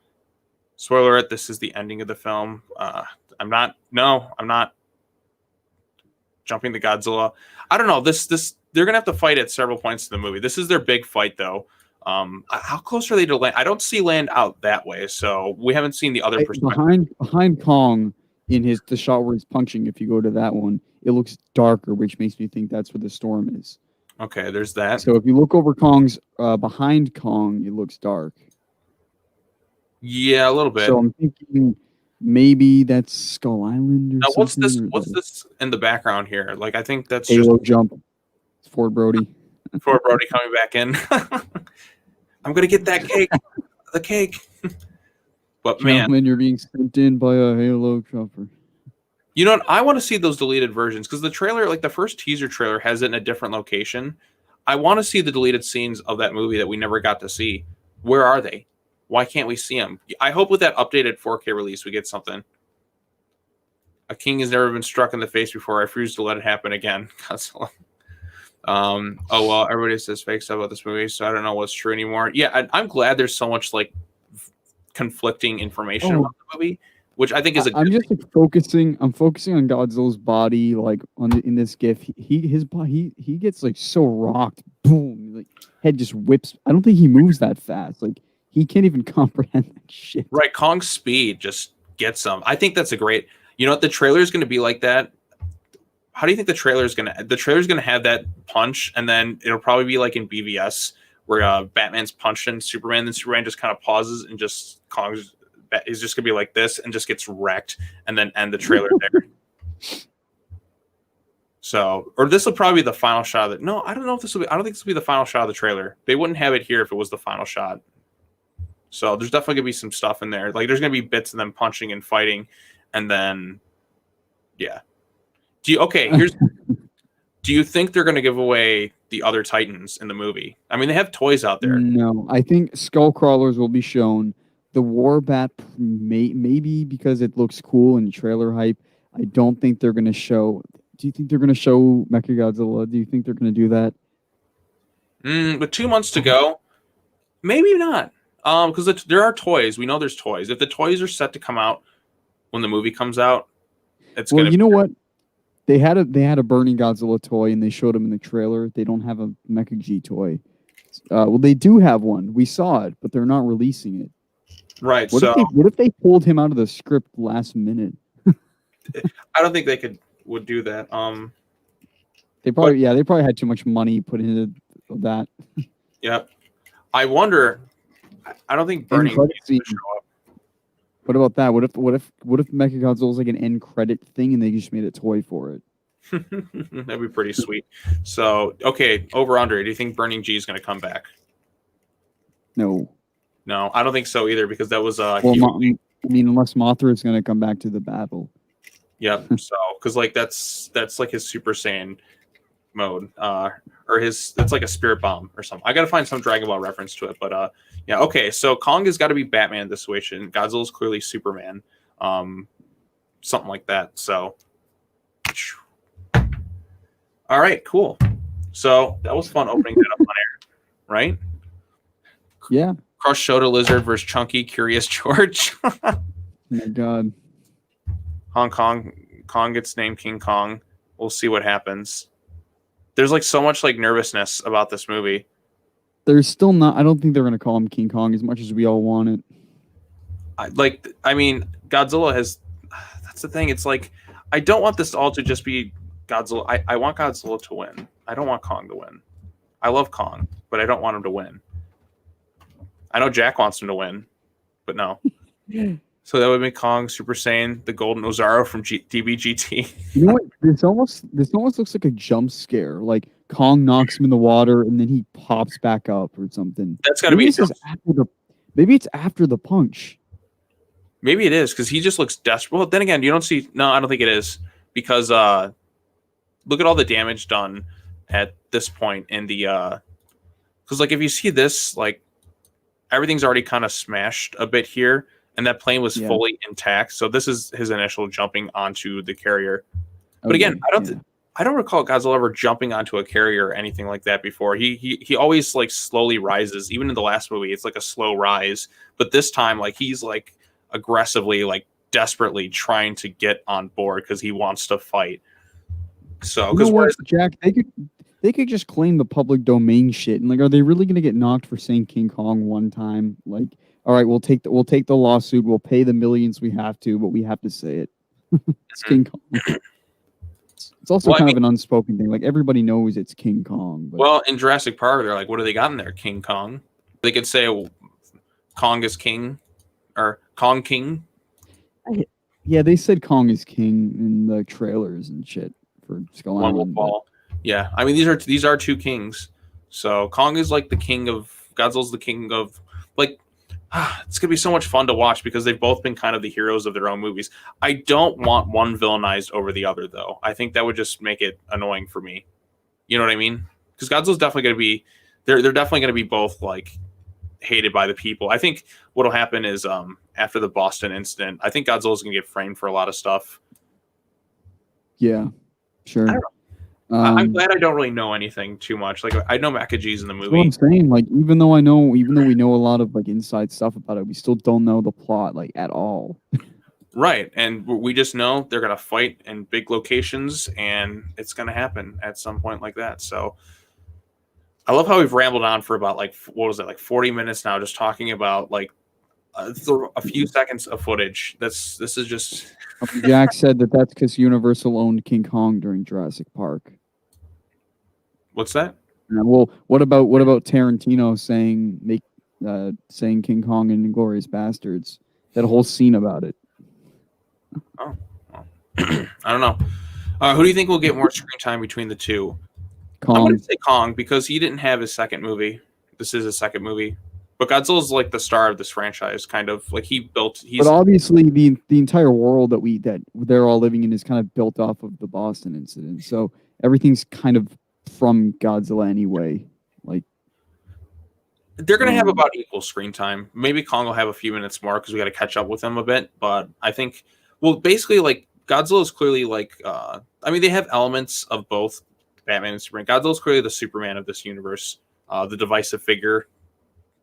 Spoiler alert, this is the ending of the film. I'm not jumping the Godzilla. I don't know. They're going to have to fight at several points in the movie. This is their big fight, though. How close are they to land? I don't see land out that way, so we haven't seen the other perspective. Behind Kong in the shot where he's punching. If you go to that one, it looks darker, which makes me think that's where the storm is. Okay, there's that. So if you look over Kong's behind Kong, it looks dark. Yeah, a little bit. So I'm thinking maybe that's Skull Island. Now, what's this in the background here? Like, I think that's Halo jump. It's Ford Brody. Ford Brody coming back in. I'm gonna get that cake. The cake. But man, you're being sent in by a Halo jumper. You know what? I want to see those deleted versions because the trailer, like the first teaser trailer, has it in a different location. I want to see the deleted scenes of that movie that we never got to see. Where are they? Why can't we see them? I hope with that updated 4K release we get something. A king has never been struck in the face before. I refuse to let it happen again. Oh well, everybody says fake stuff about this movie, so I don't know what's true anymore. Yeah, I'm glad there's so much like conflicting information about the movie. which I think is a. I'm just like, focusing. I'm focusing on Godzilla's body, like in this GIF. His body. He gets like so rocked. Boom! Like head just whips. I don't think he moves that fast. Like he can't even comprehend that shit. Right, Kong's speed just gets him. I think that's a great. You know what? The trailer is going to be like that. How do you think the trailer is going to? The trailer is going to have that punch, and then it'll probably be like in BVS where Batman's punching Superman, then Superman just kind of pauses and just Kong's. He's just gonna be like this and just gets wrecked, and then end the trailer there. So, or this will probably be the final shot of it. No, I don't know if this will be. I don't think this will be the final shot of the trailer. They wouldn't have it here if it was the final shot. So there's definitely gonna be some stuff in there. Like there's gonna be bits of them punching and fighting, and then, yeah. Here's. Do you think they're gonna give away the other Titans in the movie? I mean, they have toys out there. No, I think Skullcrawlers will be shown. The Warbat maybe because it looks cool and trailer hype. I don't think they're going to show. Do you think they're going to show Mechagodzilla? Do you think they're going to do that? With 2 months to go, maybe not. Because there are toys. We know there's toys. If the toys are set to come out when the movie comes out, it's going to. You know what? They had a Burning Godzilla toy and they showed him in the trailer. They don't have a Mecha G toy. Well, they do have one. We saw it, but they're not releasing it. Right. What if they pulled him out of the script last minute? I don't think they would do that. They probably had too much money put into that. Yeah. I wonder. I don't think Burning needs to show up. What about that? What if Mechagodzilla was like an end credit thing and they just made a toy for it? That'd be pretty sweet. So, okay, over under. Do you think Burning G is going to come back? No, I don't think so either because that was unless Mothra is going to come back to the battle. Yep. So, because like that's like his Super Saiyan mode, or it's like a spirit bomb or something. I got to find some Dragon Ball reference to it, but yeah. Okay, so Kong has got to be Batman this situation. Godzilla's clearly Superman, something like that. So, all right, cool. So that was fun opening that up on air, right? Yeah. Crush Soda Lizard versus Chunky Curious George. Oh my God. Kong gets named King Kong. We'll see what happens. There's like so much like nervousness about this movie. There's still not. I don't think they're going to call him King Kong as much as we all want it. Godzilla has. That's the thing. It's like I don't want this all to just be Godzilla. I want Godzilla to win. I don't want Kong to win. I love Kong, but I don't want him to win. I know Jack wants him to win, but no. So that would make Kong Super Saiyan, the Golden Ozaru from DBGT. You know what? This almost looks like a jump scare. Like Kong knocks him in the water and then he pops back up or something. That's gotta be. Maybe it's after the punch. Maybe it is because he just looks desperate. Well, then again, you don't see. No, I don't think it is because look at all the damage done at this point in the. Because like if you see this, like everything's already kind of smashed a bit here. And that plane was fully intact. So this is his initial jumping onto the carrier. But again, I don't recall Godzilla ever jumping onto a carrier or anything like that before. He always like slowly rises. Even in the last movie, it's like a slow rise. But this time, like he's like aggressively, like desperately trying to get on board because he wants to fight. So because Jack, they could just claim the public domain shit. And like, are they really going to get knocked for saying King Kong one time? Like, all right, we'll take the lawsuit. We'll pay the millions we have to, but we have to say it. It's King Kong. It's also kind of an unspoken thing. Like everybody knows it's King Kong. But... Well, in Jurassic Park, they're like, what do they got in there? King Kong. They could say Kong is king or Kong King. Yeah, they said Kong is king in the trailers and shit for Skull Island. Yeah, I mean these are two kings. So Kong is like the king of Godzilla's the king of like. It's going to be so much fun to watch because they've both been kind of the heroes of their own movies. I don't want one villainized over the other, though. I think that would just make it annoying for me. You know what I mean? Because Godzilla's definitely going to be... They're definitely going to be both, like, hated by the people. I think what will happen is after the Boston incident, I think Godzilla's going to get framed for a lot of stuff. Yeah, sure. I don't know. I'm glad I don't really know anything too much. Like I know Makaji's in the movie. That's what I'm saying. Like even though we know a lot of like inside stuff about it, we still don't know the plot like at all. Right, and we just know they're gonna fight in big locations, and it's gonna happen at some point like that. So I love how we've rambled on for about like what was it, like 40 minutes now, just talking about like a few seconds of footage. This is just Jack said that that's because Universal owned King Kong during Jurassic Park. What's that? Well, what about Tarantino saying King Kong and Inglourious Bastards? That whole scene about it. Oh, well. I don't know. Who do you think will get more screen time between the two? Kong. I'm going to say Kong because he didn't have his second movie. This is his second movie. But Godzilla's like the star of this franchise, kind of like But obviously, the entire world that they're all living in is kind of built off of the Boston incident. So everything's kind of from Godzilla anyway. Like they're going to have about equal screen time. Maybe Kong will have a few minutes more because we got to catch up with him a bit. But I think, well, basically, like Godzilla is clearly like, I mean, they have elements of both Batman and Superman. Godzilla's clearly the Superman of this universe, the divisive figure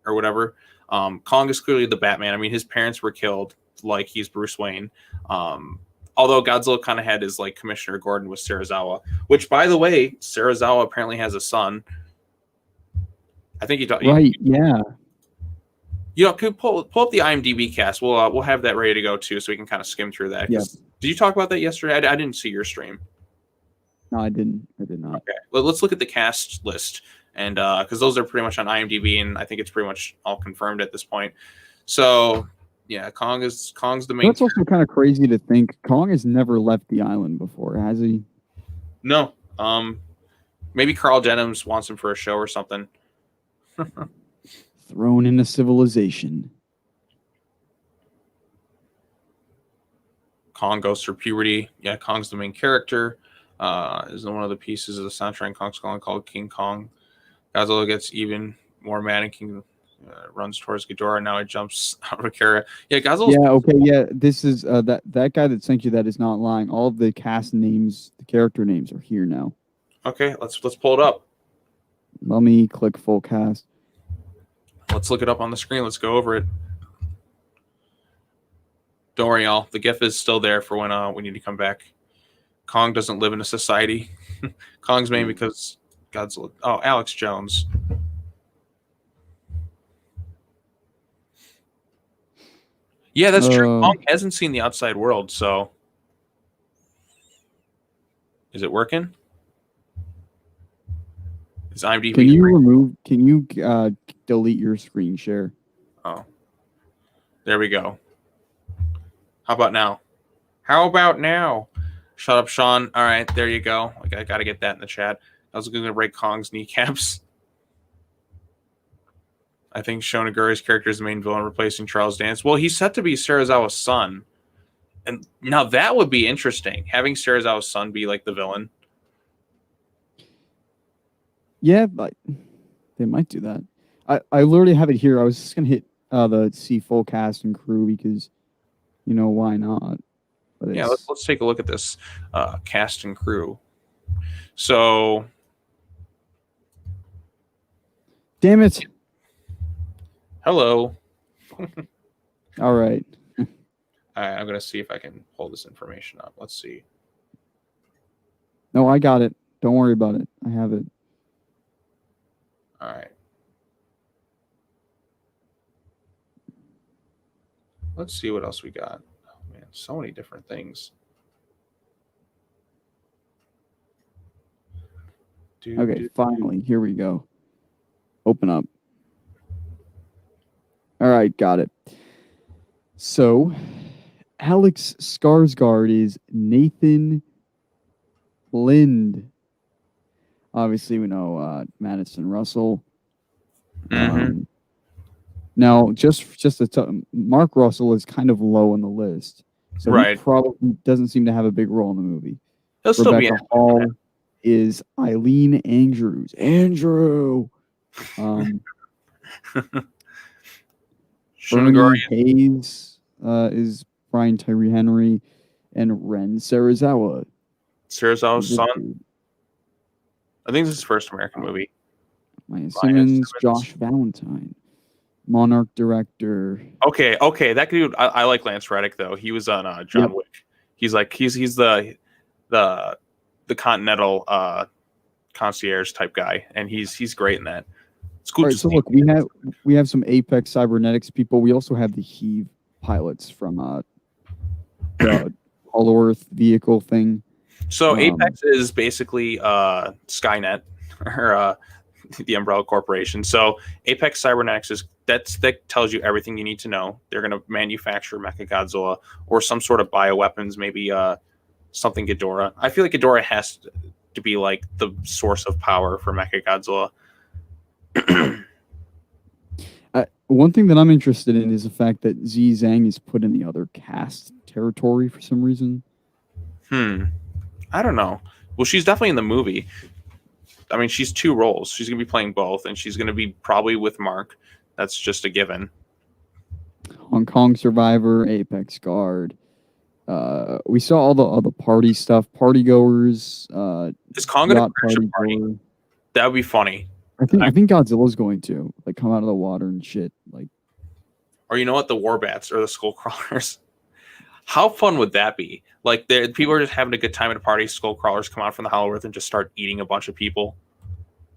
or whatever. Kong is clearly the Batman. I mean, his parents were killed, like he's Bruce Wayne. Although Godzilla kind of had his like Commissioner Gordon with Serizawa, which, by the way, Serizawa apparently has a son. I think yeah. You know, could pull up the IMDb cast. We'll have that ready to go too, so we can kind of skim through that. Yeah. Did you talk about that yesterday? I didn't see your stream. No, I didn't. I did not. Okay, let's look at the cast list, and because those are pretty much on IMDb, and I think it's pretty much all confirmed at this point. So yeah, Kong's the main. That's also kind of crazy to think Kong has never left the island before, has he? No. Maybe Carl Jennings wants him for a show or something. Thrown into civilization. Kong goes through puberty. Yeah, Kong's the main character. Is one of the pieces of the soundtrack Kong's Skull called King Kong. Godzilla gets even more mad and King runs towards Ghidorah. Now he jumps out of a carrot. Yeah, Godzilla. Yeah, okay, yeah. This is that guy that sent you that is not lying. All of the cast names, the character names are here now. Okay, let's pull it up. Let me click full cast. Let's look it up on the screen. Let's go over it. Don't worry, y'all. The GIF is still there for when we need to come back. Kong doesn't live in a society. Kong's main because Godzilla. Oh, Alex Jones. Yeah, that's true. Kong hasn't seen the outside world, so is it working? Is IMDb? Can you delete your screen share? Oh, there we go. How about now? Shut up, Sean. All right, there you go. Like, I got to get that in the chat. I was going to break Kong's kneecaps. I think Shonaguri's character is the main villain, replacing Charles Dance. Well, he's set to be Serizawa's son. And now that would be interesting, having Serizawa's son be like the villain. Yeah, but they might do that. I literally have it here. I was just going to hit the see full cast and crew because, you know, why not? But yeah, let's take a look at this cast and crew. So, damn it! Hello. All right. I'm gonna see if I can pull this information up. Let's see. No, I got it. Don't worry about it. I have it. All right. Let's see what else we got. Oh man, so many different things. Okay, finally, here we go. Open up. All right, got it. So, Alex Skarsgård is Nathan Lind. Obviously, we know Madison Russell. Mm-hmm. Now, Mark Russell is kind of low on the list, so he probably doesn't seem to have a big role in the movie. He'll still be in it. Hall is Eileen Andrews. Andrew. Bernie Hayes is Brian Tyree Henry, and Ren Serizawa. Serizawa's son. I think this is his first American movie. Maya Simmons, Josh Valentine, Monarch director. Okay, that dude. I like Lance Reddick though. He was on John Wick. He's the Continental concierge type guy, and he's great in that. It's cool. All right, so look, we have some Apex Cybernetics people. We also have the Heave pilots from the Hollow Earth vehicle thing. So Apex is basically Skynet or the Umbrella Corporation. So Apex Cybernetics that tells you everything you need to know. They're going to manufacture Mechagodzilla or some sort of bioweapons, maybe something Ghidorah. I feel like Ghidorah has to be like the source of power for Mechagodzilla. One thing that I'm interested in is the fact that Xi Zhang is put in the other cast territory for some reason. I don't know. Well, she's definitely in the movie. I mean, she's 2 roles. She's going to be playing both, and she's going to be probably with Mark. That's just a given. Hong Kong Survivor, Apex Guard. We saw all the party stuff, party goers. Is Kong going to crash a party? That would be funny. I think Godzilla's going to like come out of the water and shit. Like, or you know what, the Warbats or the Skull Crawlers. How fun would that be? Like, people are just having a good time at a party. Skull Crawlers come out from the Hollow Earth and just start eating a bunch of people.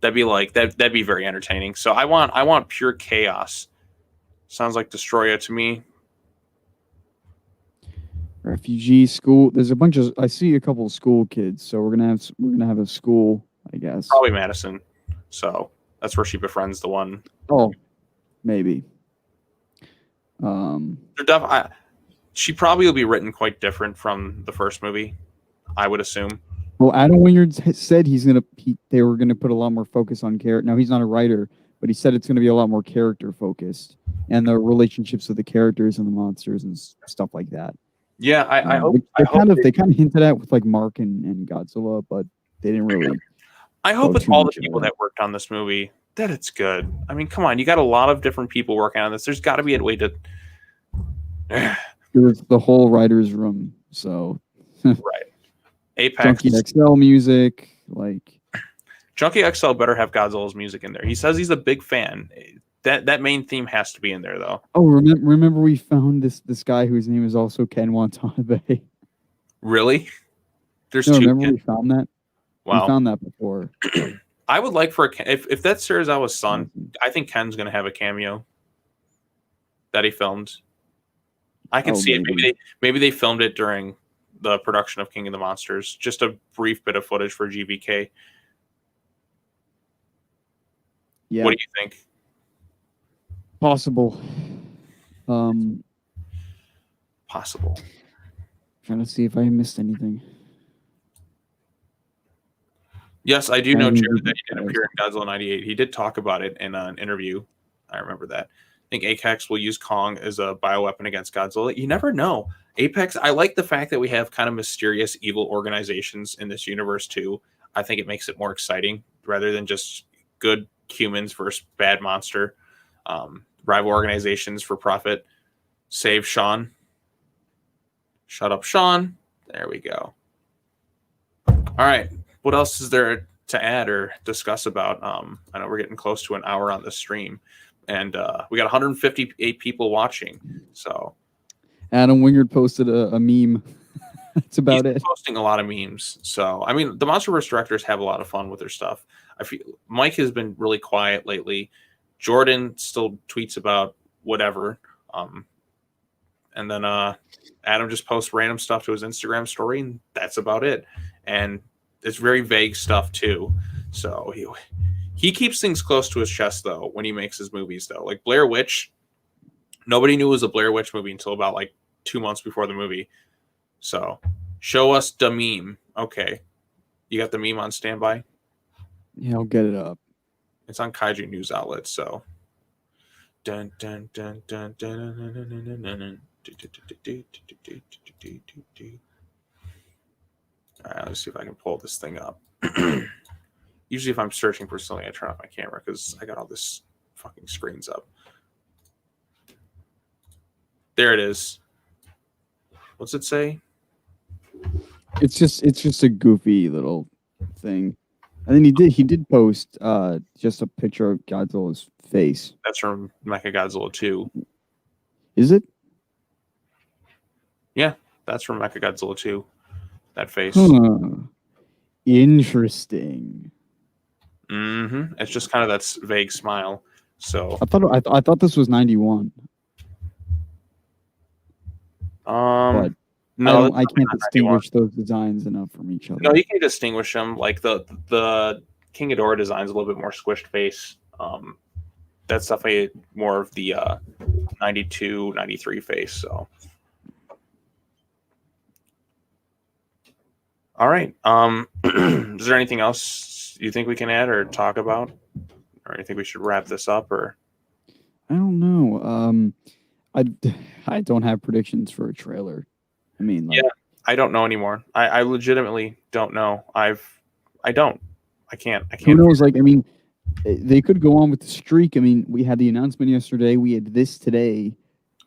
That'd be like that'd be very entertaining. So I want pure chaos. Sounds like Destroya to me. Refugee school. There's a bunch of. I see a couple of school kids. So we're gonna have a school, I guess. Probably Madison. So that's where she befriends the one. Oh, maybe. She probably will be written quite different from the first movie, I would assume. Well, Adam Wingard said they were gonna put a lot more focus on character. Now he's not a writer, but he said it's gonna be a lot more character focused and the relationships with the characters and the monsters and stuff like that. Yeah, I hope. They kind of hinted at with like Mark and Godzilla, but they didn't really. I hope with all the people that worked on this movie that it's good. I mean, come on, you got a lot of different people working on this. There's got to be a way to. It was the whole writer's room, so. Right. Apex. Junkie XL music, like. Junkie XL better have Godzilla's music in there. He says he's a big fan. That main theme has to be in there, though. Oh, remember we found this guy whose name is also Ken Watanabe. Really? There's no, two. Remember we found that? Wow. We found that before. I would like for if that's Serizawa's son, I think Ken's going to have a cameo that he filmed. I can see it. Maybe they filmed it during the production of King of the Monsters. Just a brief bit of footage for GBK. Yeah. What do you think? Possible. Possible. Trying to see if I missed anything. Yes, I do know, Jared, that he did appear in Godzilla 98. He did talk about it in an interview. I remember that. I think Apex will use Kong as a bioweapon against Godzilla. You never know. Apex, I like the fact that we have kind of mysterious evil organizations in this universe, too. I think it makes it more exciting rather than just good humans versus bad monster. Rival organizations for profit. Save Sean. Shut up, Sean. There we go. All right. What else is there to add or discuss about? I know we're getting close to an hour on the stream, and we got 158 people watching. So Adam Wingard posted a meme. That's about it. Posting a lot of memes. So I mean, the MonsterVerse directors have a lot of fun with their stuff. I feel Mike has been really quiet lately. Jordan still tweets about whatever. And then Adam just posts random stuff to his Instagram story, and that's about it. And it's very vague stuff too. So he keeps things close to his chest though when he makes his movies though. Like Blair Witch, nobody knew it was a Blair Witch movie until about like 2 months before the movie. So show us the meme. Okay. You got the meme on standby? Yeah, I'll get it up. It's on Kaiju news outlets, so dun dun dun dun dun dun dun dun. All right, let's see if I can pull this thing up. Usually if I'm searching for something, I turn off my camera because I got all this fucking screens up. There it is. What's it say? It's just a goofy little thing. And then he did post just a picture of Godzilla's face. That's from Mechagodzilla 2. Is it? Yeah, that's from Mechagodzilla 2. That face. Huh. Interesting. It's just kind of that vague smile. So I thought this was 91. But no, I can't distinguish those designs enough from each other. No, you can distinguish them. Like the King Ghidorah design is a little bit more squished face. That's definitely more of the 92, 93 face. So, all right. Is there anything else you think we can add or talk about, or you think we should wrap this up? Or I don't know. I don't have predictions for a trailer. I mean, like, yeah, I don't know anymore. I legitimately don't know. I can't. Who knows? Like, I mean, they could go on with the streak. I mean, we had the announcement yesterday. We had this today,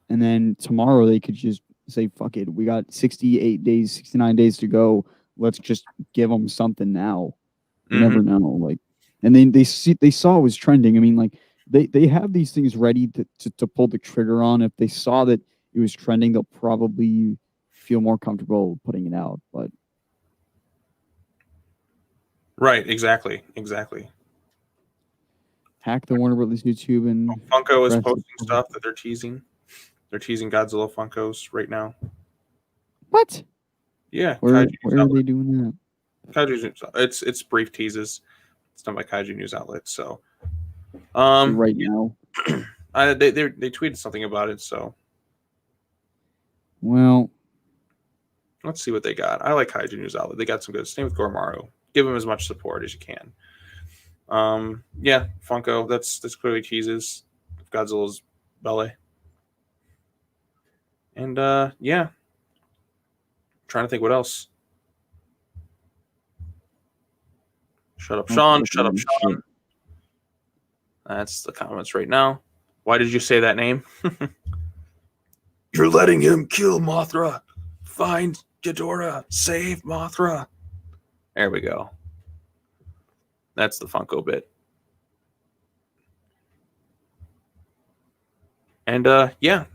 and then tomorrow they could just say, "Fuck it, we got 68 days, 69 days to go. Let's just give them something now." You never know. Like, and then they saw it was trending. I mean, like, they have these things ready to pull the trigger on. If they saw that it was trending, they'll probably feel more comfortable putting it out. But right, exactly. Hack the Warner Brothers YouTube, and Funko is posting stuff that they're teasing. They're teasing Godzilla Funkos right now. What? Yeah, where are they doing that? Kaiju. It's brief teases. It's done by Kaiju News Outlet. So, right now, they tweeted something about it. So, well, let's see what they got. I like Kaiju News Outlet. They got some good. Same with Gormaru. Give them as much support as you can. Yeah, Funko. That's clearly teases Godzilla's belly. And yeah, trying to think what else. Shut up, Sean. Shut up, Sean. That's the comments right now. Why did you say that name? You're letting him kill Mothra. Find Ghidorah. Save Mothra. There we go. That's the Funko bit. And yeah,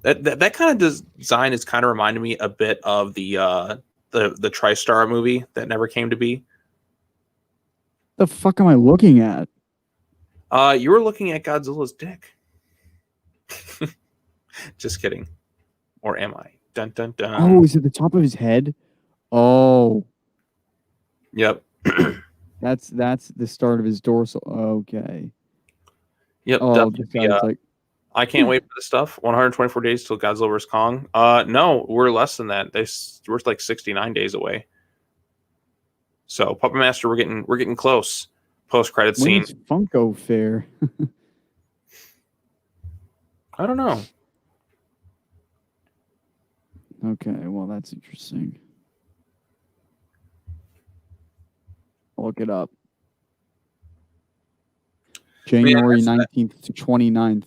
that kind of design is kind of reminding me a bit of the TriStar movie that never came to be. The fuck am I looking at? You were looking at Godzilla's dick. Just kidding. Or am I? Dun dun dun. Oh, is it the top of his head? Oh. Yep. That's the start of his dorsal. Okay. Yep. Oh, this guy's like, I can't wait for this stuff. 124 days till Godzilla vs. Kong. No, we're less than that. We're like 69 days away. So Puppet Master, we're getting close. Post-credit scene. When's Funko Fair? I don't know. Okay, well, that's interesting. I'll look it up. January 19th to 29th.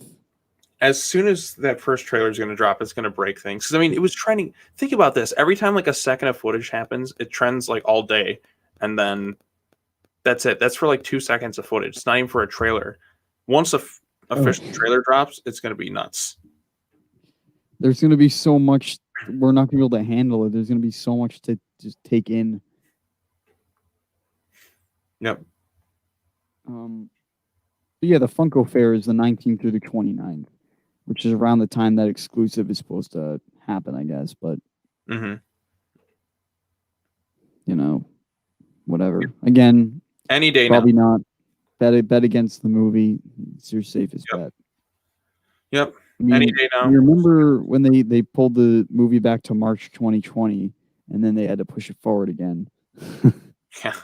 As soon as that first trailer is going to drop, it's going to break things. Because, I mean, it was trending. Think about this. Every time, like, a second of footage happens, it trends, like, all day. And then that's it. That's for, like, 2 seconds of footage. It's not even for a trailer. Once a official trailer drops, it's going to be nuts. There's going to be so much. We're not going to be able to handle it. There's going to be so much to just take in. Yep. Yeah, the Funko Fair is the 19th through the 29th, which is around the time that exclusive is supposed to happen, I guess. But, you know, whatever. Again, any day probably now. Not. Bet against the movie. It's your safest bet. Yep. I mean, any day now. You remember when they pulled the movie back to March 2020, and then they had to push it forward again. Yeah,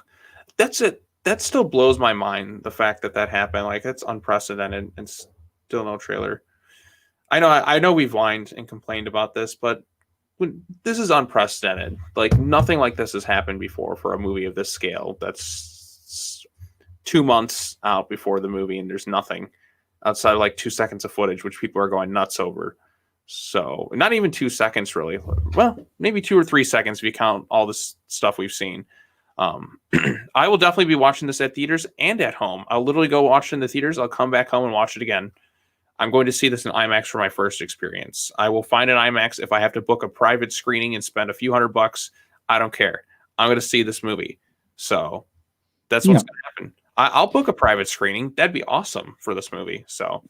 that's it. That still blows my mind, the fact that happened. Like, that's unprecedented, and still no trailer. I know we've whined and complained about this, but this is unprecedented. Like, nothing like this has happened before for a movie of this scale. That's 2 months out before the movie, and there's nothing outside of like 2 seconds of footage, which people are going nuts over. So, not even 2 seconds, really. Well, maybe 2 or 3 seconds if you count all this stuff we've seen. I will definitely be watching this at theaters and at home. I'll literally go watch it in the theaters. I'll come back home and watch it again. I'm going to see this in IMAX for my first experience. I will find an IMAX if I have to book a private screening and spend a few $100. I don't care. I'm going to see this movie. So that's what's going to happen. I'll book a private screening. That'd be awesome for this movie. So,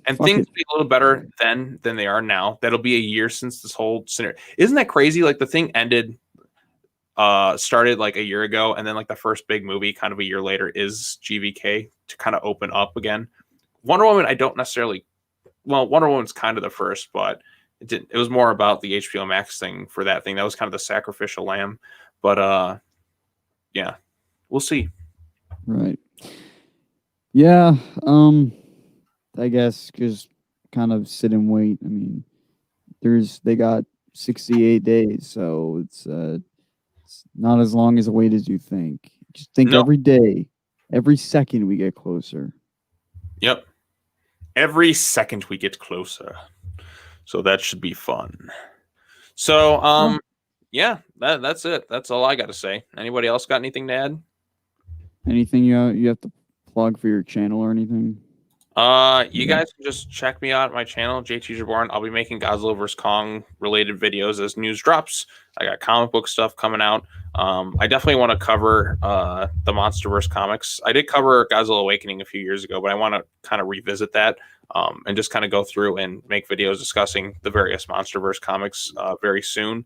and things will be a little better then than they are now. That'll be a year since this whole scenario. Isn't that crazy? Like the thing ended, started like a year ago, and then like the first big movie kind of a year later is GVK to kind of open up again. Wonder Woman, I don't necessarily. Well, Wonder Woman's kind of the first, but it was more about the HBO Max thing for that thing. That was kind of the sacrificial lamb. But yeah, we'll see. Right. Yeah. I guess just kind of sit and wait. I mean, they got 68 days, so it's not as long as a wait as you think. Just think every day, every second we get closer. Yep. Every second we get closer. So that should be fun. So yeah, that's it. That's all I got to say. Anybody else got anything to add? Anything you have to plug for your channel or anything? You guys can just check me out at my channel, JTISREBORN. I'll be making Godzilla vs. Kong related videos as news drops. I got comic book stuff coming out. I definitely want to cover the MonsterVerse comics. I did cover Godzilla Awakening a few years ago, but I want to kind of revisit that and just kind of go through and make videos discussing the various MonsterVerse comics very soon.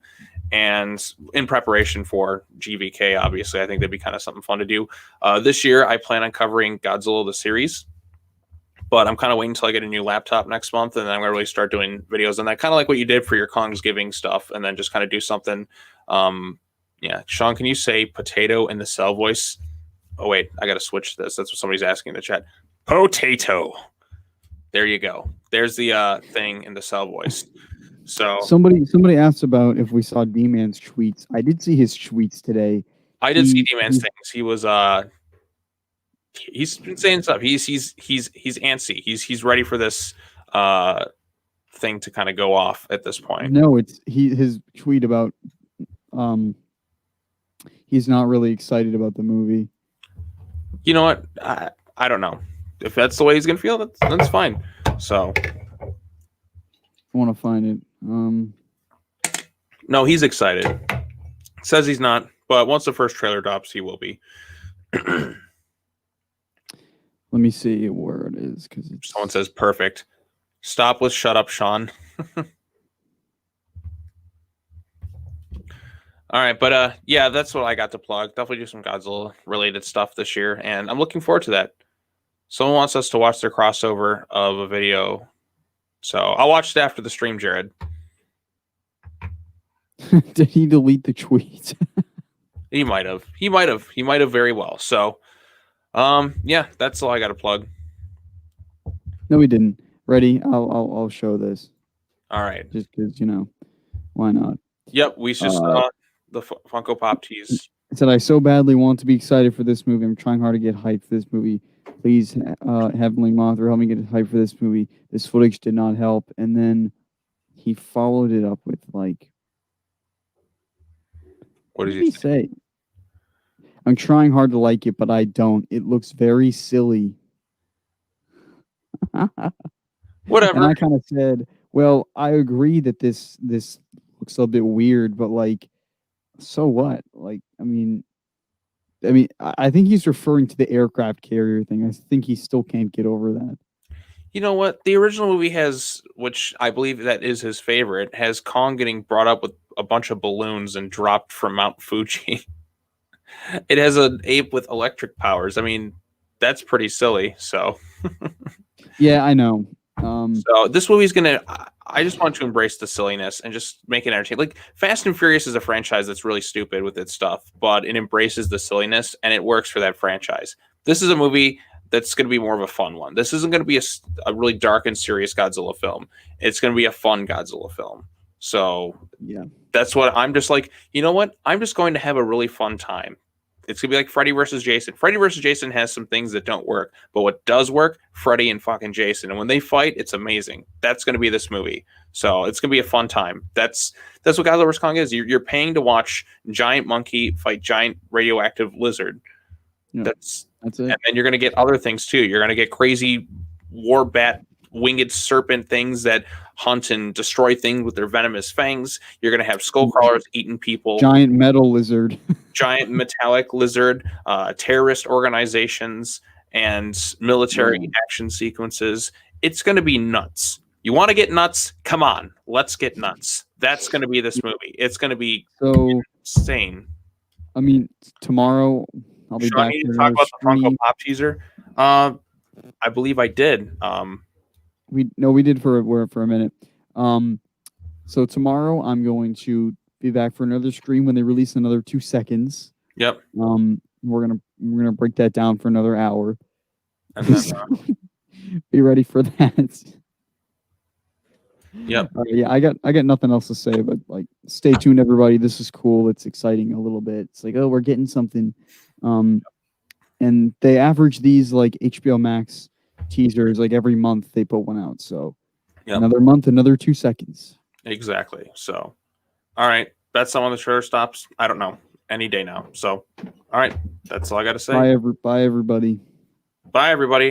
And in preparation for GVK, obviously, I think that'd be kind of something fun to do. This year, I plan on covering Godzilla the series. But I'm kind of waiting until I get a new laptop next month, and then I'm going to really start doing videos on that, kind of like what you did for your Kongsgiving stuff, and then just kind of do something. Yeah, Sean, can you say potato in the cell voice? Oh, wait, I got to switch this. That's what somebody's asking in the chat. Potato. There you go. There's the thing in the cell voice. So somebody asked about if we saw D-Man's tweets. I did see his tweets today. I did see D-Man's things. He was he's been saying stuff. He's antsy. He's ready for this thing to kind of go off at this point. No, it's his tweet about he's not really excited about the movie. You know what? I don't know. If that's the way he's gonna feel, that's fine. So I want to find it. No, he's excited. Says he's not, but once the first trailer drops, he will be. Let me see where it is, because someone says perfect. Stop with shut up, Sean. All right, but yeah, that's what I got to plug. Definitely do some Godzilla related stuff this year, and I'm looking forward to that. Someone wants us to watch their crossover of a video, so I'll watch it after the stream, Jared. Did he delete the tweet? He might have. He might have very well. So yeah, that's all I got to plug. No, we didn't. Ready? I'll show this. All right. Just because, why not? Yep, we just saw the Funko Pop tease. It said, I so badly want to be excited for this movie. I'm trying hard to get hyped for this movie. Please, Heavenly Mothra, help me get hyped for this movie. This footage did not help. And then he followed it up with, like... What did he say? I'm trying hard to like it, but I don't. It looks very silly. Whatever. And I kind of said, well, I agree that this looks a bit weird, but like, so what? Like, I mean, I think he's referring to the aircraft carrier thing. I think he still can't get over that. You know what? The original movie has, which I believe that is his favorite, has Kong getting brought up with a bunch of balloons and dropped from Mount Fuji. It has an ape with electric powers. I mean, that's pretty silly. So, yeah, I know. So this movie's gonna. I just want to embrace the silliness and just make it entertaining. Like Fast and Furious is a franchise that's really stupid with its stuff, but it embraces the silliness and it works for that franchise. This is a movie that's going to be more of a fun one. This isn't going to be a really dark and serious Godzilla film. It's going to be a fun Godzilla film. So yeah, that's what I'm just like. You know what? I'm just going to have a really fun time. It's gonna be like Freddy versus Jason. Freddy versus Jason has some things that don't work, but what does work, Freddy and fucking Jason. And when they fight, it's amazing. That's gonna be this movie. So it's gonna be a fun time. That's what Godzilla vs. Kong is. You're paying to watch giant monkey fight giant radioactive lizard. Yeah, that's it. And then you're gonna get other things too. You're gonna get crazy war bat winged serpent things that hunt and destroy things with their venomous fangs. You're going to have skull crawlers eating people. Giant metal lizard. Giant metallic lizard, terrorist organizations, and military action sequences. It's going to be nuts. You want to get nuts? Come on. Let's get nuts. That's going to be this movie. It's going to be insane. I mean, tomorrow I'll be back. Need to talk about the Funko Pop teaser. I believe I did. We did for a minute. So tomorrow I'm going to be back for another stream when they release another 2 seconds. Yep. We're gonna break that down for another hour. And then, be ready for that. Yep. Yeah, I got nothing else to say, but like, stay tuned, everybody. This is cool. It's exciting a little bit. It's like, oh, we're getting something. And they average these like HBO Max teasers like every month they put one out. So another month, another 2 seconds. Exactly. So, all right, that's some of the trailer stops. I don't know, any day now. So, all right, that's all I got to say. Bye, everybody. Bye, everybody.